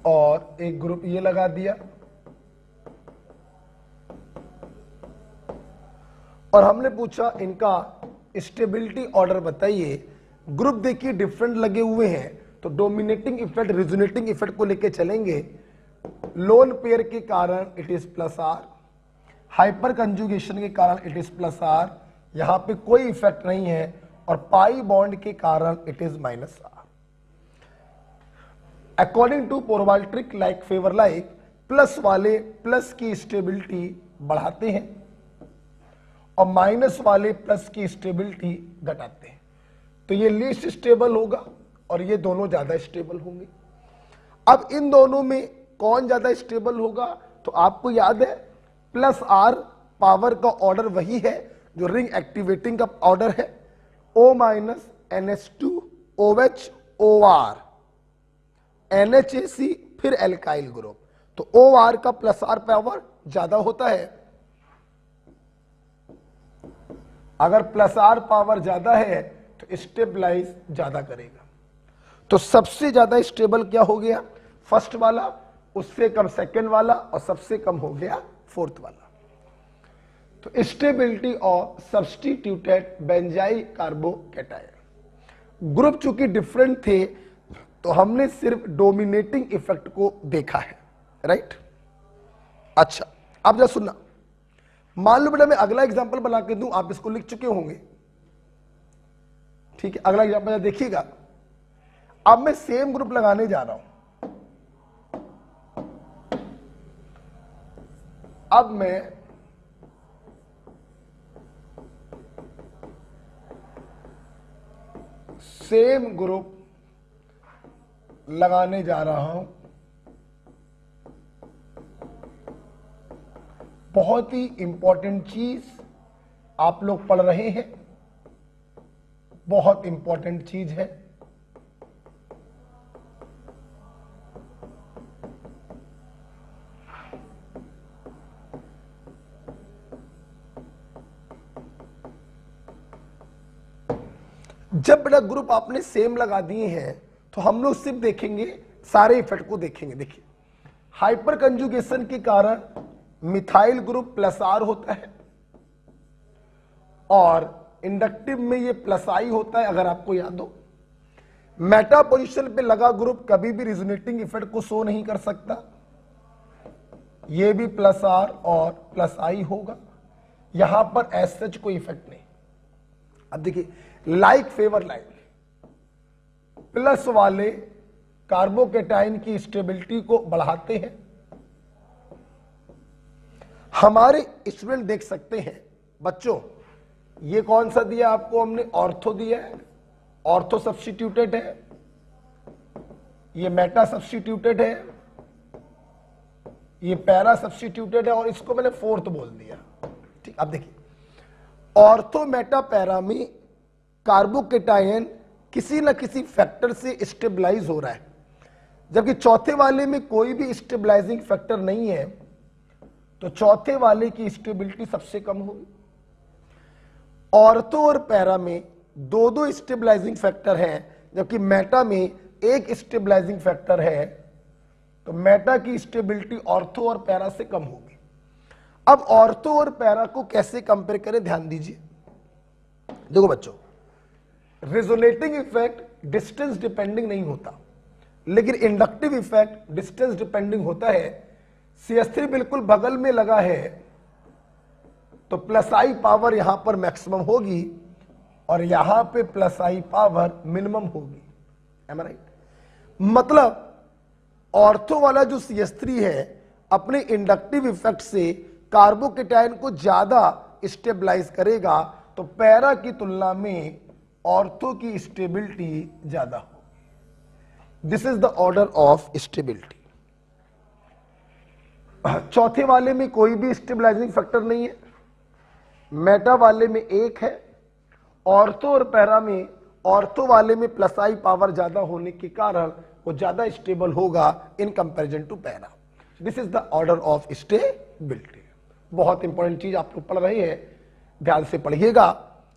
और एक ग्रुप ये लगा दिया, और हमने पूछा इनका स्टेबिलिटी ऑर्डर बताइए। ग्रुप देखिए डिफरेंट लगे हुए हैं, तो डोमिनेटिंग इफेक्ट रिजोनेटिंग इफेक्ट को लेके चलेंगे। लोन पेयर के कारण it is plus R, hyper conjugation के कारण इट इज प्लस आर, यहां पे कोई इफेक्ट नहीं है, और पाई बॉन्ड के कारण it is minus R. According to पोरवाल्ट्रिक लाइक फेवर लाइक, प्लस वाले प्लस की स्टेबिलिटी बढ़ाते हैं और माइनस वाले प्लस की स्टेबिलिटी घटाते हैं। तो ये लीस्ट स्टेबल होगा और ये दोनों ज्यादा स्टेबल होंगे। अब इन दोनों में कौन ज्यादा स्टेबल होगा? तो आपको याद है प्लस आर पावर का ऑर्डर वही है जो रिंग एक्टिवेटिंग का ऑर्डर है, O minus NH2 OH OR NHAC फिर एल्काइल ग्रुप। तो OR का प्लस आर पावर ज्यादा होता है। अगर प्लस आर पावर ज्यादा है तो स्टेबलाइज ज्यादा करेगा। तो सबसे ज्यादा स्टेबल क्या हो गया? फर्स्ट वाला, उससे कम सेकंड वाला, और सबसे कम हो गया फोर्थ वाला। तो stability of substituted benzyl carbocation. Group चूंकि डिफरेंट थे तो हमने सिर्फ डोमिनेटिंग इफेक्ट को देखा है, राइट? अच्छा, अब जरा सुनना, मान लो बेटा मैं अगला एग्जांपल बना के दूं, आप इसको लिख चुके होंगे, ठीक है? अगला एग्जांपल देखिएगा। अब मैं सेम ग्रुप लगाने जा रहा हूं। अब मैं सेम ग्रुप लगाने जा रहा हूं। बहुत ही इंपॉर्टेंट चीज आप लोग पढ़ रहे हैं, बहुत इंपॉर्टेंट चीज है। जब बेटा ग्रुप आपने सेम लगा दिए हैं तो हम लोग सिर्फ देखेंगे, सारे इफेक्ट को देखेंगे। देखिए, हाइपर कंजुगेशन के कारण मिथाइल ग्रुप प्लस आर होता है और इंडक्टिव में ये प्लस आई होता है, अगर आपको याद हो। मेटा पोजीशन पे लगा ग्रुप कभी भी रिजोनेटिंग इफेक्ट को शो नहीं कर सकता, ये भी प्लस आर और प्लस आई होगा, यहां पर एज सच कोई इफेक्ट नहीं। अब देखिए, लाइक फेवर लाइक, प्लस वाले कार्बोकैटायन की स्टेबिलिटी को बढ़ाते हैं। हमारे स्टूडेंट देख सकते हैं बच्चों, ये कौन सा दिया आपको हमने? ऑर्थो दिया है, ऑर्थो सब्स्टिट्यूटेड है, ये मेटा सब्स्टिट्यूटेड है, ये पैरा सब्स्टिट्यूटेड है, और इसको मैंने फोर्थ बोल दिया, ठीक? अब देखिए, ऑर्थो मेटा पैरा में कार्बोकैटायन किसी न किसी फैक्टर से स्टेबलाइज हो रहा है, जबकि चौथे वाले में कोई भी स्टेबलाइजिंग फैक्टर नहीं है, तो चौथे वाले की स्टेबिलिटी सबसे कम होगी। ऑर्थो और पैरा में दो दो स्टेबलाइजिंग फैक्टर हैं, जबकि मेटा में एक स्टेबलाइजिंग फैक्टर है, तो मेटा की स्टेबिलिटी ऑर्थो और पैरा से कम होगी। अब ऑर्थो और पैरा को कैसे कंपेयर करें, ध्यान दीजिए। देखो बच्चों, रिजोनेटिंग इफेक्ट डिस्टेंस डिपेंडिंग नहीं होता, लेकिन इंडक्टिव इफेक्ट डिस्टेंस डिपेंडिंग होता है। CH3 बिल्कुल बगल में लगा है तो प्लस आई पावर यहां पर मैक्सिमम होगी और यहां पे प्लस आई पावर मिनिमम होगी। एम आई राइट? मतलब ऑर्थो वाला जो CH3 है अपने इंडक्टिव इफेक्ट से कार्बोकैटायन को ज्यादा स्टेबलाइज करेगा, तो पैरा की तुलना में ऑर्थो की स्टेबिलिटी ज्यादा होगी। This is the order of stability. चौथे वाले में कोई भी स्टेबलाइजिंग फैक्टर नहीं है, मेटा वाले में एक है, ऑर्थो और पैरा में ऑर्थो वाले में प्लस आई पावर ज्यादा होने के कारण वो ज्यादा स्टेबल होगा in comparison to para. This is the order of stability. बहुत इंपॉर्टेंट चीज आप लोग पढ़ रहे हैं, ध्यान से पढ़िएगा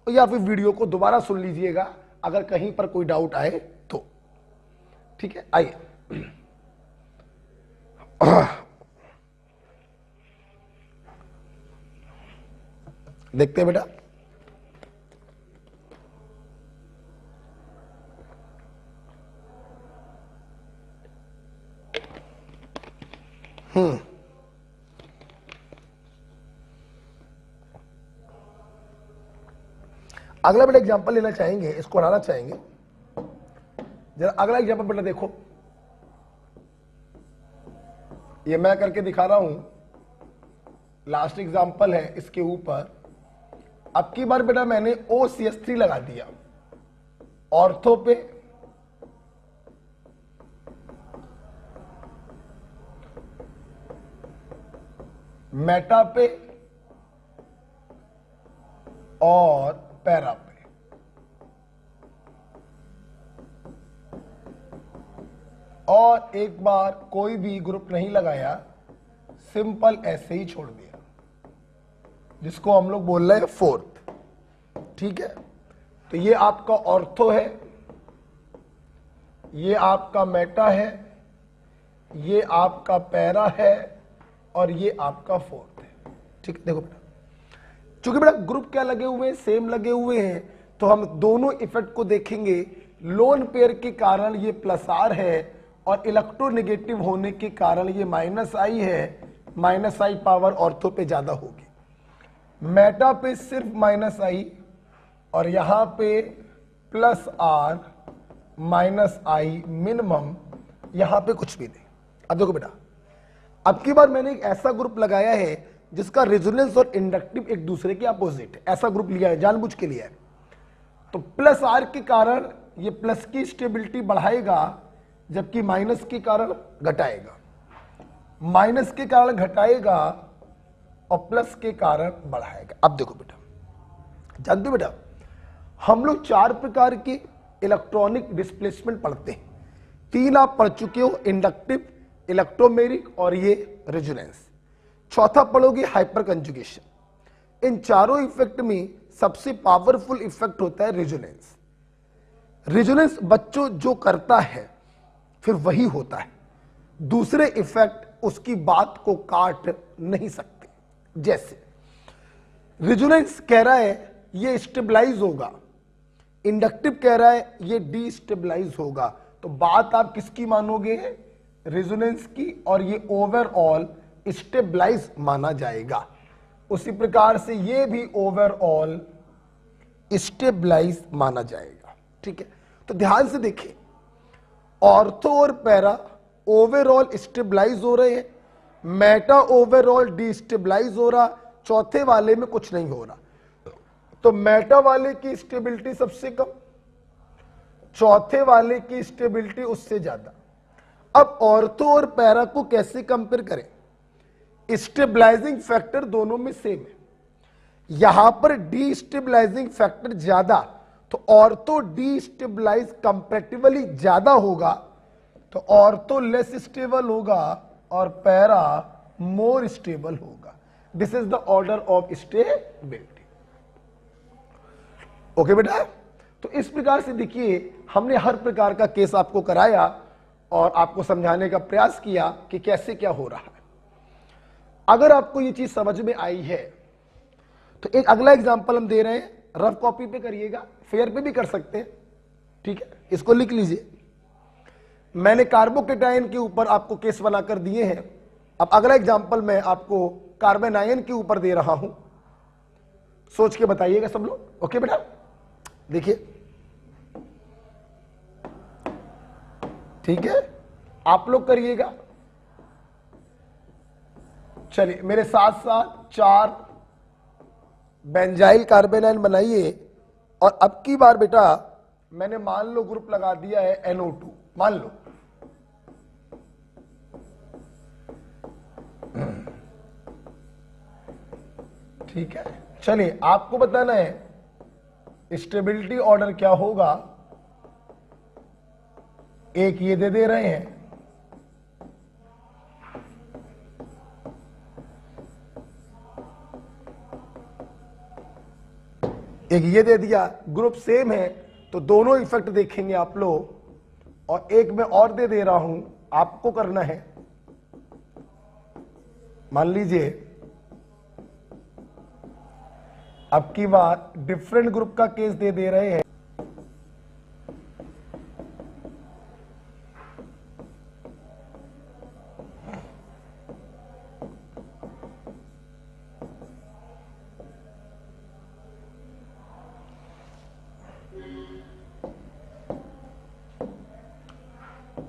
या फिर वीडियो को दोबारा सुन लीजिएगा अगर कहीं पर कोई डाउट आए तो। ठीक है, आइए देखते हैं बेटा। अगला बेटा एग्जांपल लेना चाहेंगे, इसको बनाना चाहेंगे। जरा अगला एग्जांपल बेटा देखो, ये मैं करके दिखा रहा हूं, लास्ट एग्जांपल है इसके ऊपर। अब की बार बेटा मैंने OCH3 लगा दिया, ऑर्थो पे मेटा पे और पैरा पे। और एक बार कोई भी ग्रुप नहीं लगाया, सिंपल ऐसे ही छोड़ दिया, जिसको हम लोग बोल रहे हैं फोर्थ। ठीक है, तो ये आपका ऑर्थो है, ये आपका मेटा है, ये आपका पैरा है और ये आपका फोर्थ है। ठीक है, देखो बेटा, चूंकि बेटा ग्रुप क्या लगे हुए हैं, सेम लगे हुए हैं, तो हम दोनों इफेक्ट को देखेंगे। लोन पेयर के कारण ये +R है और इलेक्ट्रोनेगेटिव होने के कारण ये -I है। -I पावर ऑर्थो पे ज्यादा होगी, मेटा पे सिर्फ -I और यहां पे +R -I मिनिमम, यहां पे कुछ भी नहीं। अब देखो बेटा, अब की बार मैंने एक ऐसा ग्रुप लगाया है जिसका रेजोनेंस और इंडक्टिव एक दूसरे के अपोजिट है, ऐसा ग्रुप लिया है, जानबूझ के लिया है। तो +R के कारण ये प्लस की स्टेबिलिटी बढ़ाएगा, जबकि माइनस के कारण घटाएगा, माइनस के कारण घटाएगा और प्लस के कारण बढ़ाएगा। अब देखो बेटा, जानते हो बेटा, हम लोग 4 प्रकार के इलेक्ट्रॉनिक डिस्प्लेसमेंट पढ़ते हैं। 3 आप पढ़ चुके हो, इंडक्टिव, इलेक्ट्रोमेरिक और ये रेजोनेंस। चौथा पढ़ोगे हाइपर कंजुगेशन। इन चारों इफेक्ट में सबसे पावरफुल इफेक्ट होता है रेजोनेंस। रेजोनेंस बच्चों जो करता है फिर वही होता है, दूसरे इफेक्ट उसकी बात को काट नहीं सकते। जैसे रेजोनेंस कह रहा है ये स्टेबलाइज होगा, इंडक्टिव कह रहा है ये डीस्टेबलाइज होगा, तो बात आप किसकी मानोगे? रेजोनेंस की, और ये ओवरऑल स्टेबलाइज माना जाएगा। उसी प्रकार से ये भी ओवरऑल स्टेबलाइज माना जाएगा। ठीक है, तो ध्यान से देखिए, ऑर्थो और पैरा ओवरऑल स्टेबलाइज हो रहे हैं, मेटा ओवरऑल डिस्टेबलाइज हो रहा, चौथे वाले में कुछ नहीं हो रहा। तो मेटा वाले की स्टेबिलिटी सबसे कम, चौथे वाले की स्टेबिलिटी उससे ज्यादा। अब ऑर्थो और पैरा को कैसे कंपेयर करें? स्टेबलाइजिंग फैक्टर दोनों में सेम है, यहां पर डीस्टेबलाइजिंग फैक्टर ज्यादा, तो ऑर्थो डीस्टेबलाइज कंपैरेटिवली ज्यादा होगा, तो ऑर्थो लेस स्टेबल होगा और पैरा मोर स्टेबल होगा। This is the order of stability. Okay बेटा, तो इस प्रकार से देखिए हमने हर प्रकार का केस आपको कराया और आपको समझाने का प्रयास किया कि कैसे क्या हो रहा है। अगर आपको ये चीज समझ में आई है तो एक अगला एग्जांपल हम दे रहे हैं, रफ कॉपी पे करिएगा, फेयर पे भी कर सकते हैं। ठीक है, इसको लिख लीजिए। मैंने कार्बोकेटाइन के ऊपर आपको केस बनाकर दिए हैं। अब अगला एग्जांपल मैं आपको कार्बन आयन के ऊपर दे रहा हूं, सोच के बताइएगा सब लोग। ओके बेटा, देखिए, ठीक है, आप लोग करिएगा। चलिए मेरे साथ साथ 4 बेंजाइल कार्बन आयन बनाइए। और अब की बार बेटा मैंने मान लो ग्रुप लगा दिया है NO2, मान लो। ठीक है, चलिए आपको बताना है स्टेबिलिटी ऑर्डर क्या होगा। एक ये दे रहे हैं, एक ये दे दिया, ग्रुप सेम है तो दोनों इफेक्ट देखेंगे आप लोग, और एक मैं और दे रहा हूं, आपको करना है। मान लीजिए अब की बार डिफरेंट ग्रुप का केस दे रहे हैं।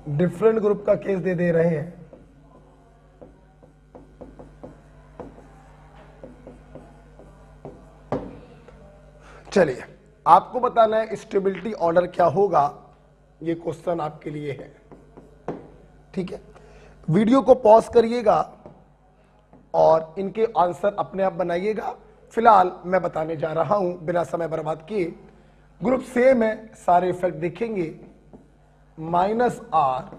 डिफरेंट ग्रुप का केस दे रहे हैं। चलिए, आपको बताना है स्टेबिलिटी ऑर्डर क्या होगा, ये क्वेश्चन आपके लिए है। ठीक है, वीडियो को पॉज करिएगा और इनके आंसर अपने आप बनाइएगा। फिलहाल मैं बताने जा रहा हूं बिना समय बर्बाद किए। ग्रुप सेम है, सारे इफेक्ट देखेंगे। Minus R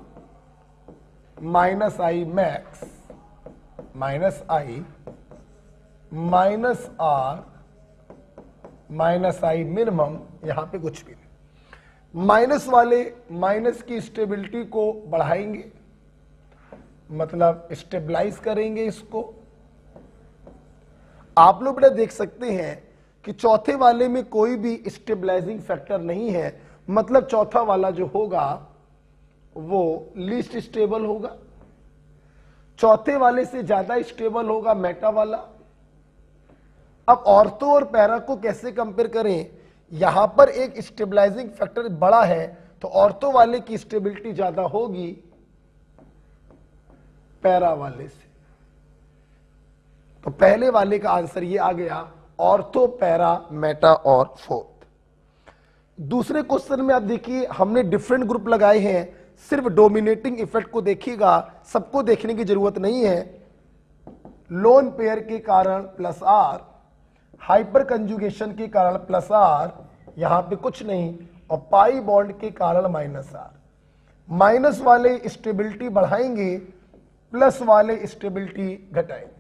minus I max minus I minus R minus I minimum, यहां पे कुछ भी नहीं। माइनस वाले माइनस की स्टेबिलिटी को बढ़ाएंगे, मतलब स्टेबलाइज करेंगे इसको। आप लोग बेटा देख सकते हैं कि चौथे वाले में कोई भी स्टेबलाइजिंग फैक्टर नहीं है, मतलब चौथा वाला जो होगा वो लीस्ट स्टेबल होगा। चौथे वाले से ज्यादा स्टेबल होगा मेटा वाला। अब ऑर्थो और पैरा को कैसे कंपेयर करें, यहां पर एक स्टेबलाइजिंग फैक्टर बड़ा है तो ऑर्थो वाले की स्टेबिलिटी ज्यादा होगी पैरा वाले से। तो पहले वाले का आंसर ये आ गया, ऑर्थो पैरा मेटा और फोर्थ। दूसरे क्वेश्चन में आप देखिए हमने डिफरेंट ग्रुप लगाए हैं, सिर्फ डोमिनेटिंग इफेक्ट को देखिएगा, सबको देखने की जरूरत नहीं है। लोन पेयर के कारण प्लस आर, हाइपर कंजुगेशन के कारण प्लस आर, यहां पे कुछ नहीं, और पाई बॉन्ड के कारण माइनस आर। माइनस वाले स्टेबिलिटी बढ़ाएंगे, प्लस वाले स्टेबिलिटी घटाएंगे।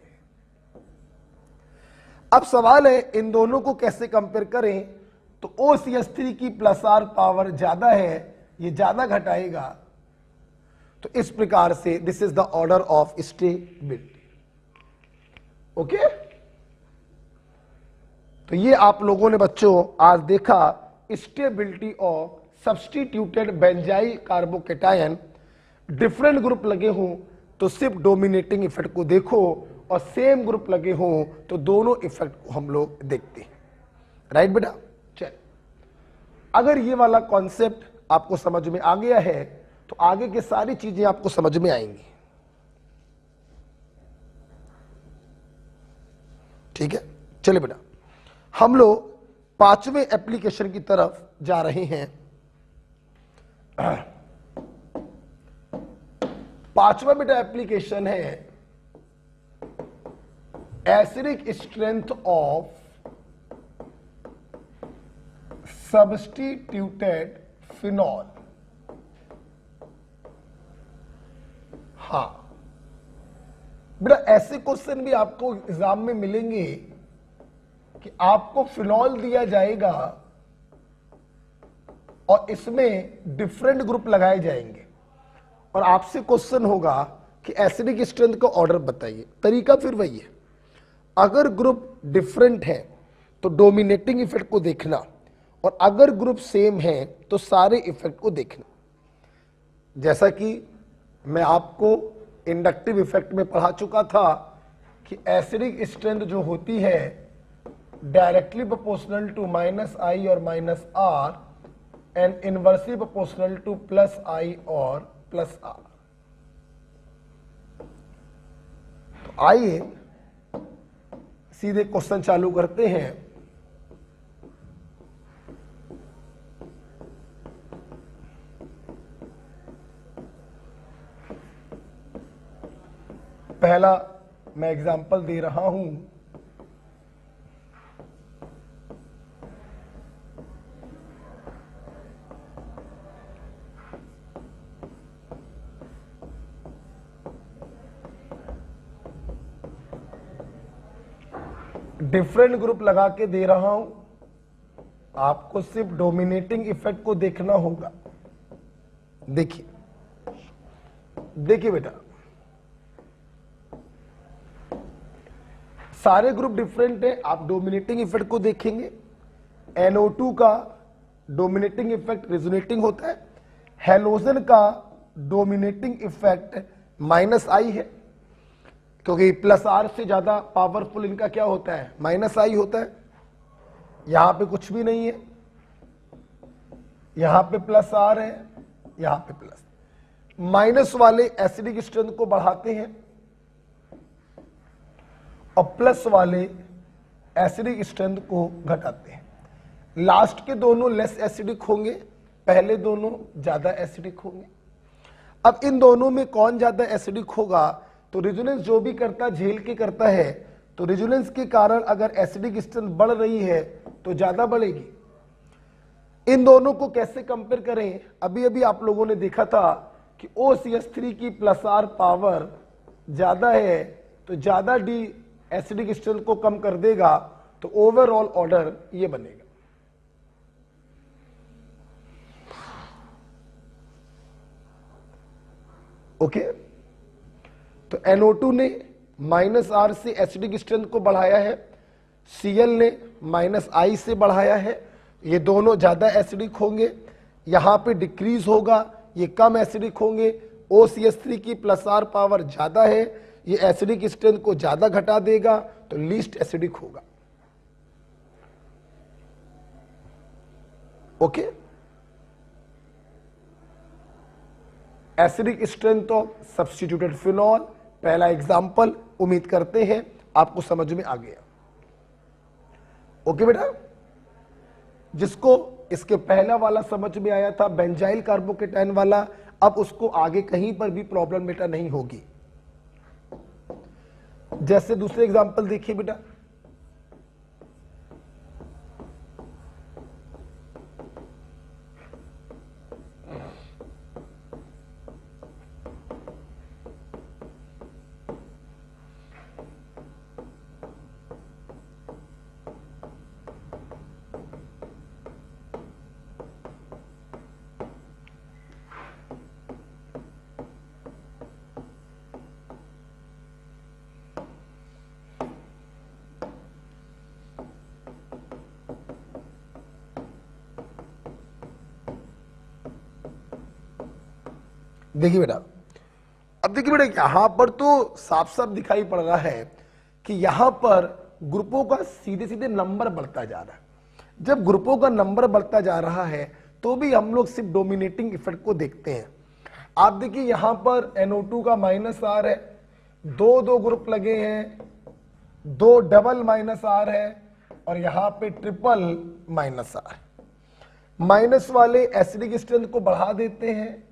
अब सवाल है इन दोनों को कैसे कंपेयर करें, तो OCH3 की प्लस आर पावर ज्यादा है, ये ज्यादा घटाएगा। तो इस प्रकार से this is the order of stability. Okay, तो ये आप लोगों ने बच्चों आज देखा stability of substituted benzyl carbocation. Different group लगे हों तो सिर्फ डोमिनेटिंग इफेक्ट को देखो, और सेम ग्रुप लगे हों तो दोनों इफेक्ट को हम लोग देखते हैं। राइट बेटा, चल अगर ये वाला कॉन्सेप्ट आपको समझ में आ गया है तो आगे की सारी चीजें आपको समझ में आएंगी। ठीक है, चलिए बेटा हम लोग पांचवें एप्लीकेशन की तरफ जा रहे हैं। पांचवा बेटा एप्लीकेशन है acidic strength of substituted phenol. हाँ बेटा, ऐसे क्वेश्चन भी आपको एग्जाम में मिलेंगे कि आपको फिनॉल दिया जाएगा और इसमें डिफरेंट ग्रुप लगाए जाएंगे, और आपसे क्वेश्चन होगा कि एसिडिक स्ट्रेंथ का ऑर्डर बताइए। तरीका फिर वही है, अगर ग्रुप डिफरेंट है तो डोमिनेटिंग इफेक्ट को देखना, और अगर ग्रुप सेम है तो सारे इफेक्ट को देखना। जैसा कि मैं आपको इंडक्टिव इफेक्ट में पढ़ा चुका था कि एसिडिक स्ट्रेंथ जो होती है directly proportional to minus I और minus R and inversely proportional to plus I और प्लस आर। तो आइए सीधे क्वेश्चन चालू करते हैं। पहला मैं एग्जांपल दे रहा हूं, डिफरेंट ग्रुप लगा के दे रहा हूं। आपको सिर्फ डोमिनेटिंग इफेक्ट को देखना होगा। देखिए देखिए बेटा, सारे ग्रुप डिफरेंट है, आप डोमिनेटिंग इफेक्ट को देखेंगे। NO2 का डोमिनेटिंग इफेक्ट रेजोनेटिंग होता है, हेलोजन का डोमिनेटिंग इफेक्ट -I है, क्योंकि +R से ज्यादा पावरफुल इनका क्या होता है, -I होता है। यहां पे कुछ भी नहीं है, यहां पे +R है, यहां पे प्लस। माइनस वाले एसिडिक स्ट्रेंथ को बढ़ाते हैं और प्लस वाले एसिडिक स्ट्रेंथ को घटाते हैं। लास्ट के दोनों लेस एसिडिक होंगे, पहले दोनों ज्यादा एसिडिक होंगे। अब इन दोनों में कौन ज्यादा एसिडिक होगा, तो रेजोनेंस जो भी करता झेल के करता है, तो रेजोनेंस के कारण अगर एसिडिक स्ट्रेंथ बढ़ रही है तो ज्यादा बढ़ेगी। इन दोनों को कैसे कंपेयर करें, अभी अभी आप लोगों ने देखा था कि OCH3 की +R पावर ज्यादा है, तो ज्यादा डी एसिडिक स्ट्रेंथ को कम कर देगा, तो ओवरऑल ऑर्डर ये बनेगा। ओके, तो NO2 ने -R से एसिडिक स्ट्रेंथ को बढ़ाया है, Cl ने -I से बढ़ाया है, ये दोनों ज्यादा एसिडिक होंगे। यहां पे डिक्रीज होगा, ये कम एसिडिक होंगे। OCH3 की +R पावर ज्यादा है, ये एसिडिक स्ट्रेंथ को ज्यादा घटा देगा, तो लीस्ट एसिडिक होगा। Okay, acidic strength of substituted phenol, पहला एग्जांपल, उम्मीद करते हैं आपको समझ में आ गया। ओके बेटा, जिसको इसके पहला वाला समझ में आया था बेंजाइल कार्बोकेटायन वाला, अब उसको आगे कहीं पर भी प्रॉब्लम बेटा नहीं होगी। जैसे दूसरे एग्जांपल देखिए बेटा, देखिए बेटा, अब देखिए बेटा, यहां पर तो साफ साफ दिखाई पड़ रहा है कि यहां पर ग्रुपों का सीधे सीधे नंबर बढ़ता जा रहा है। जब ग्रुपों का नंबर बढ़ता जा रहा है तो भी हम लोग सिर्फ डोमिनेटिंग इफेक्ट को देखते हैं। आप देखिए यहां पर NO2 का -R है, दो ग्रुप लगे हैं, 2 डबल -R है, और यहां पे ट्रिपल -R। माइनस वाले एसिडिक स्ट्रेंथ को बढ़ा देते हैं,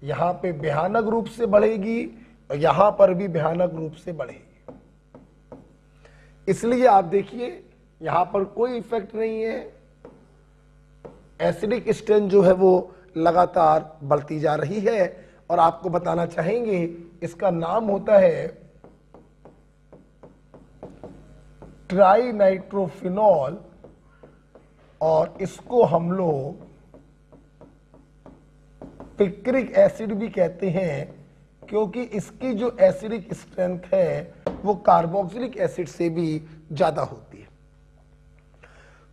यहां पे भयानक रूप से बढ़ेगी और यहां पर भी भयानक रूप से बढ़ेगी। इसलिए आप देखिए यहां पर कोई इफेक्ट नहीं है, एसिडिक स्ट्रेंथ जो है वो लगातार बढ़ती जा रही है। और आपको बताना चाहेंगे इसका नाम होता है ट्राइनाइट्रोफिनॉल, और इसको हम लोग पिक्रिक एसिड भी कहते हैं, क्योंकि इसकी जो एसिडिक स्ट्रेंथ है वो कार्बोक्सिलिक एसिड से भी ज्यादा होती है।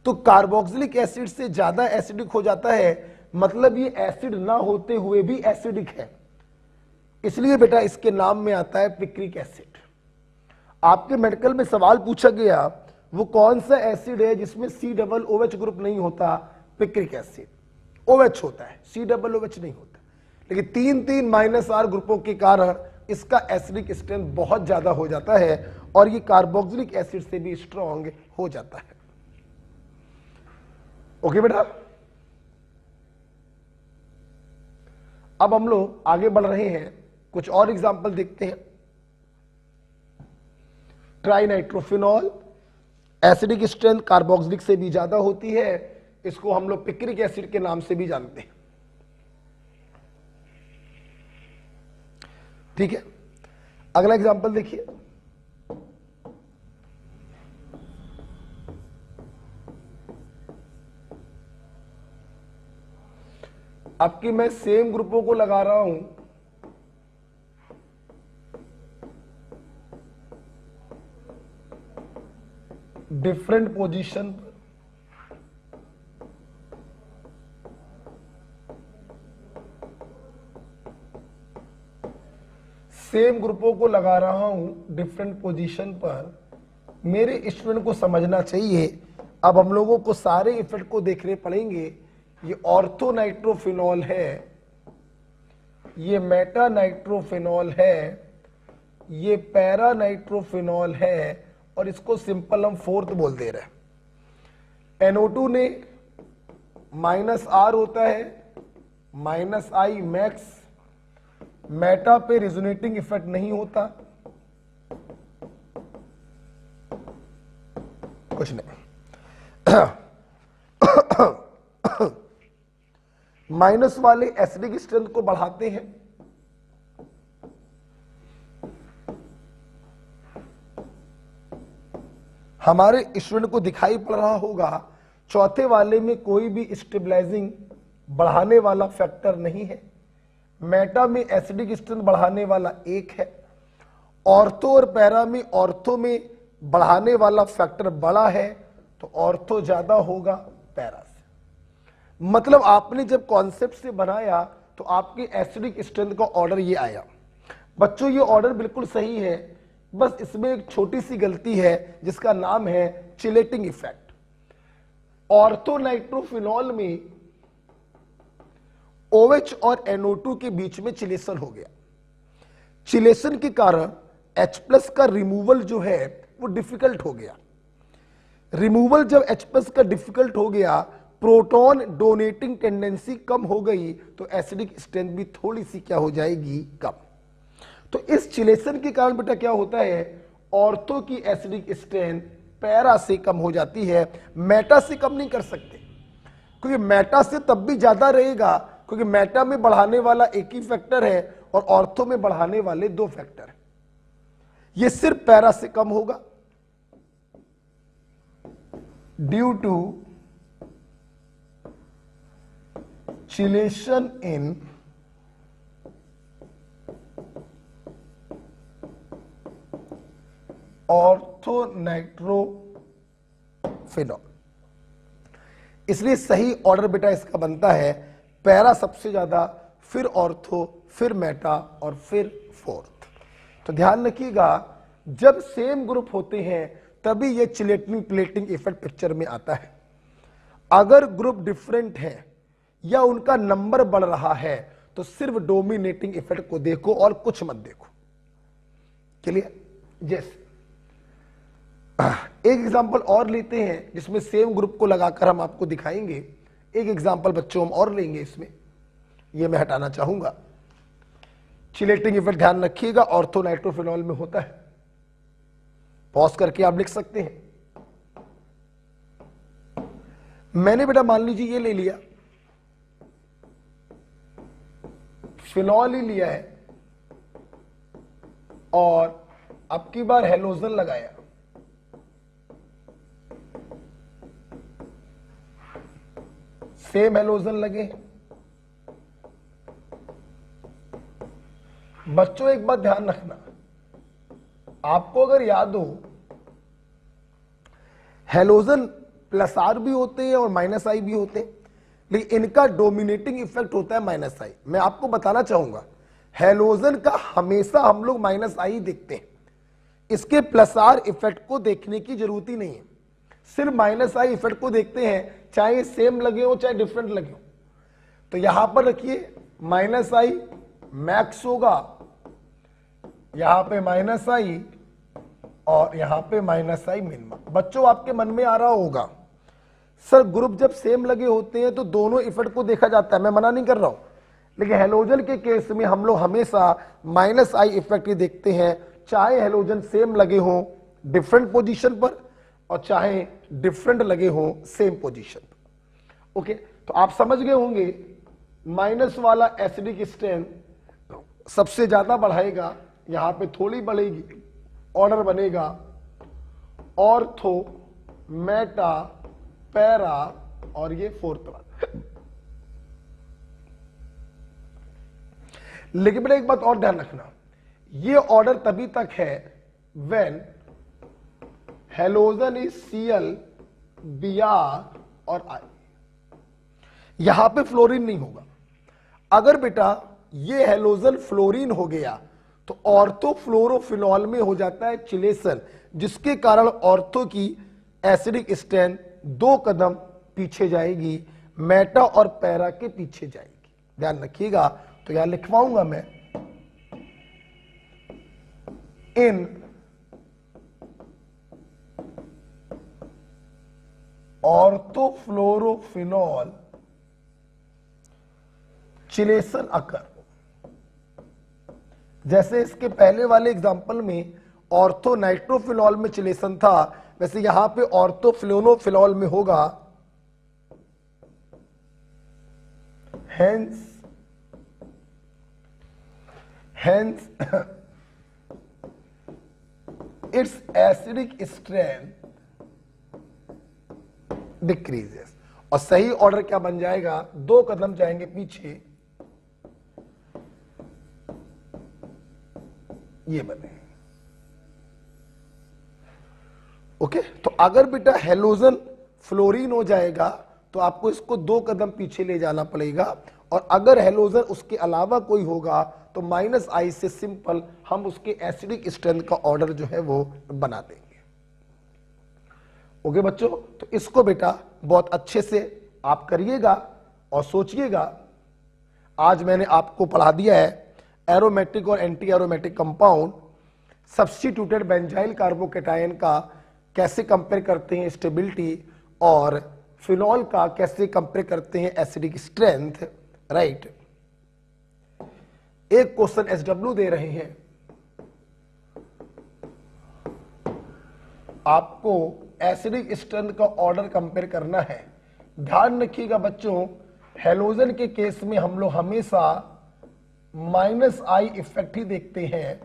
तो कार्बोक्सिलिक एसिड से ज्यादा एसिडिक हो जाता है, मतलब ये एसिड ना होते हुए भी एसिडिक है, इसलिए बेटा इसके नाम में आता है पिक्रिक एसिड। आपके मेडिकल में सवाल पूछा गया वो कौन सा एसिड है जिसमें COOH ग्रुप नहीं होता, पिक्रिक एसिड। OH होता है, COOH नहीं होता, लेकिन 3 -R ग्रुपों के कारण इसका एसिडिक स्ट्रेंथ बहुत ज्यादा हो जाता है और ये कार्बोक्सिलिक एसिड से भी स्ट्रॉन्ग हो जाता है। ओके बेटा, अब हम लोग आगे बढ़ रहे हैं, कुछ और एग्जांपल देखते हैं। ट्राइनाइट्रोफिनॉल, एसिडिक स्ट्रेंथ कार्बोक्सिलिक से भी ज्यादा होती है, इसको हम लोग पिक्रिक एसिड के नाम से भी जानते हैं। ठीक है, अगला एग्जांपल देखिए। आपकी मैं सेम ग्रुपों को लगा रहा हूं, डिफरेंट पोजीशन पर, सेम ग्रुपों को लगा रहा हूं डिफरेंट पोजीशन पर। मेरे स्टूडेंट को समझना चाहिए, अब हम लोगों को सारे इफेक्ट को देखने पड़ेंगे। ये ऑर्थो नाइट्रोफिनॉल है, ये मेटा नाइट्रोफिनॉल है, ये पैरा नाइट्रोफिनॉल है, और इसको सिंपल हम फोर्थ बोल दे रहे हैं। NO2 ने -R होता है, -I मैक्स, मेटा पे रिजोनेटिंग इफेक्ट नहीं होता, कुछ नहीं। माइनस वाले एसिडिक स्ट्रेंथ को बढ़ाते हैं, हमारे स्टूडेंट को दिखाई पड़ रहा होगा चौथे वाले में कोई भी स्टेबलाइजिंग बढ़ाने वाला फैक्टर नहीं है। मेटा में एसिडिक स्ट्रेंथ बढ़ाने वाला एक है, ऑर्थो और पैरा में ऑर्थो में बढ़ाने वाला फैक्टर बड़ा है, तो ऑर्थो ज्यादा होगा पैरा से। मतलब आपने जब कॉन्सेप्ट से बनाया तो आपके एसिडिक स्ट्रेंथ का ऑर्डर ये आया। बच्चों ये ऑर्डर बिल्कुल सही है, बस इसमें एक छोटी सी गलती है जिसका नाम है चिलेटिंग इफेक्ट। ऑर्थो नाइट्रोफिनॉल में OH और NO2 के बीच में चिलेशन हो गया। चिलेशन के कारण H+ का रिमूवल जो है वो डिफिकल्ट हो गया। रिमूवल जब H+ का डिफिकल्ट हो गया, प्रोटॉन डोनेटिंग टेंडेंसी कम हो गई, तो एसिडिक स्ट्रेंथ भी थोड़ी सी क्या हो जाएगी, कम। तो इस चिलेशन के कारण बेटा क्या होता है, ऑर्थो की एसिडिक स्ट्रेंथ पैरा से कम हो जाती है, मेटा से कम नहीं कर सकते, क्योंकि मेटा से तब भी ज्यादा रहेगा, क्योंकि मेटा में बढ़ाने वाला एक ही फैक्टर है और ऑर्थो में बढ़ाने वाले दो फैक्टर है। ये सिर्फ पैरा से कम होगा due to chelation in ortho nitrophenol. इसलिए सही ऑर्डर बेटा इसका बनता है पैरा सबसे ज्यादा, फिर ऑर्थो, फिर मेटा और फिर फोर्थ। तो ध्यान रखिएगा, जब सेम ग्रुप होते हैं तभी ये चिलेटिंग प्लेटिंग इफेक्ट पिक्चर में आता है। अगर ग्रुप डिफरेंट है या उनका नंबर बढ़ रहा है तो सिर्फ डोमिनेटिंग इफेक्ट को देखो और कुछ मत देखो। क्लियर? जैसे एक एग्जांपल और लेते हैं जिसमें सेम ग्रुप को लगाकर हम आपको दिखाएंगे। एक एग्जांपल बच्चों हम और लेंगे, इसमें ये मैं हटाना चाहूंगा। चिलेटिंग इफेक्ट ध्यान रखिएगा ऑर्थो नाइट्रोफिनॉल में होता है। पॉज करके आप लिख सकते हैं। मैंने बेटा मान लीजिए ये ले लिया, फिनॉल ही लिया है और अब की बार हेलोजन लगाया, सेम हेलोजन लगे। बच्चों एक बात ध्यान रखना, आपको अगर याद हो हेलोजन +R भी होते हैं और -I भी होते हैं, लेकिन इनका डोमिनेटिंग इफेक्ट होता है -I। मैं आपको बताना चाहूंगा हेलोजन का हमेशा हम लोग -I देखते हैं, इसके +R इफेक्ट को देखने की जरूरत ही नहीं है, सिर्फ -I इफेक्ट को देखते हैं, चाहे सेम लगे हो चाहे डिफरेंट लगे हो। तो यहां पर रखिए -I मैक्स होगा, यहां पे -I और यहां पे -I मिनिमम। बच्चों आपके मन में आ रहा होगा सर ग्रुप जब सेम लगे होते हैं तो दोनों इफेक्ट को देखा जाता है, मैं मना नहीं कर रहा हूं, लेकिन हेलोजन के केस में हम लोग हमेशा -I इफेक्ट ही देखते हैं, चाहे हेलोजन सेम लगे हो डिफरेंट पोजीशन पर और चाहे डिफरेंट लगे हो सेम पोजीशन पर। ओके, तो आप समझ गए होंगे माइनस वाला एसिडिक स्ट्रेंथ सबसे ज्यादा बढ़ाएगा, यहां पे थोड़ी बढ़ेगी, ऑर्डर बनेगा ऑर्थो, मेटा, पैरा और ये फोर्थ वाला। लेकिन बेटा एक बात और ध्यान रखना, ये ऑर्डर तभी तक है when halogen is Cl, Br और I। यहां पे फ्लोरीन नहीं होगा। अगर बेटा ये हेलोजन फ्लोरीन हो गया तो ऑर्थोफ्लोरोफिनॉल में हो जाता है चिलेशन, जिसके कारण ऑर्थो की एसिडिक स्ट्रेंथ 2 कदम पीछे जाएगी, मेटा और पैरा के पीछे जाएगी। ध्यान रखिएगा, तो यहां लिखवाऊंगा मैं इन ऑर्थोफ्लोरोफिनॉल चिलेशन अकर। जैसे इसके पहले वाले एग्जांपल में ऑर्थो नाइट्रोफिनॉल में चिलेशन था, वैसे यहां पे ऑर्थोफ्लोरोफिनॉल में होगा। Hence it's acidic strength decreases. और सही ऑर्डर क्या बन जाएगा, 2 कदम जाएंगे पीछे, ये बने। ओके, तो अगर बेटा हेलोजन फ्लोरीन हो जाएगा तो आपको इसको 2 कदम पीछे ले जाना पड़ेगा, और अगर हेलोजन उसके अलावा कोई होगा तो -I से सिंपल हम उसके एसिडिक स्ट्रेंथ का ऑर्डर जो है वो बना देंगे। ओके बच्चों, तो इसको बेटा बहुत अच्छे से आप करिएगा और सोचिएगा। आज मैंने आपको पढ़ा दिया है एरोमेटिक और anti aromatic compound, substituted benzyl carbocation का कैसे कंपेयर करते हैं स्टेबिलिटी, और फिनॉल का कैसे कंपेयर करते हैं एसिडिक स्ट्रेंथ, राइट। एक क्वेश्चन SW दे रहे हैं आपको, एसिडिक स्ट्रेंथ का ऑर्डर कंपेयर करना है। ध्यान रखिएगा बच्चों, हेलोजन के केस में हम लोग हमेशा -I इफेक्ट ही देखते हैं।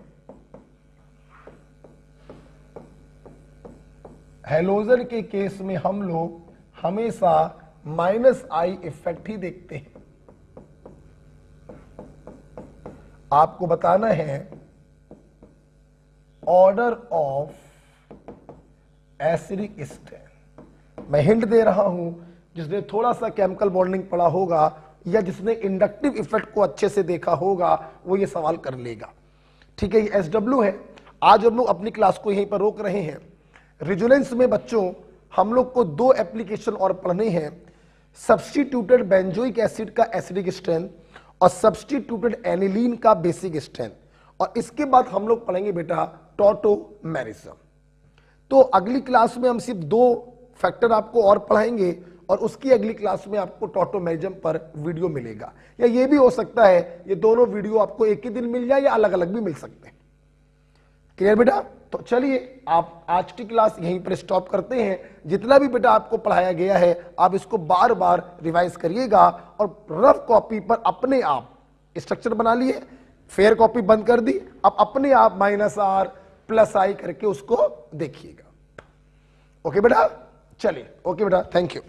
हेलोजन के केस में हम लोग हमेशा -I इफेक्ट ही देखते हैं। आपको बताना है ऑर्डर ऑफ एसिडिक स्ट्रेंथ। मैं हिंट दे रहा हूं, जिसने थोड़ा सा केमिकल बॉन्डिंग पढ़ा होगा या जिसने इंडक्टिव इफेक्ट को अच्छे से देखा होगा वो ये सवाल कर लेगा। ठीक है, ये SW है। आज हम लोग अपनी क्लास को यहीं पर रोक रहे हैं। रिजोनेंस में बच्चों हम लोग को 2 एप्लीकेशन और पढ़ने हैं, सब्स्टिट्यूटेड बेंजोइक एसिड का एसिडिक स्ट्रेंथ और सब्स्टिट्यूटेड एनिलीन का बेसिक स्ट्रेंथ, और इसके बाद हम लोग पढ़ेंगे बेटा टॉटोमेरिज्म। तो अगली क्लास में हम सिर्फ 2 फैक्टर आपको और पढ़ाएंगे, और उसकी अगली क्लास में आपको टॉटोमेरिज्म पर वीडियो मिलेगा, या ये भी हो सकता है ये दोनों वीडियो आपको एक ही दिन मिल जाए या अलग अलग भी मिल सकते हैं। क्लियर बेटा? तो चलिए आप आज की क्लास यहीं पर स्टॉप करते हैं। जितना भी बेटा आपको पढ़ाया गया है आप इसको बार बार रिवाइज करिएगा, और रफ कॉपी पर अपने आप स्ट्रक्चर बना लिए, फेयर कॉपी बंद कर दी, अब अपने आप -R +I करके उसको देखिएगा। ओके बेटा, चलिए ओके बेटा, थैंक यू।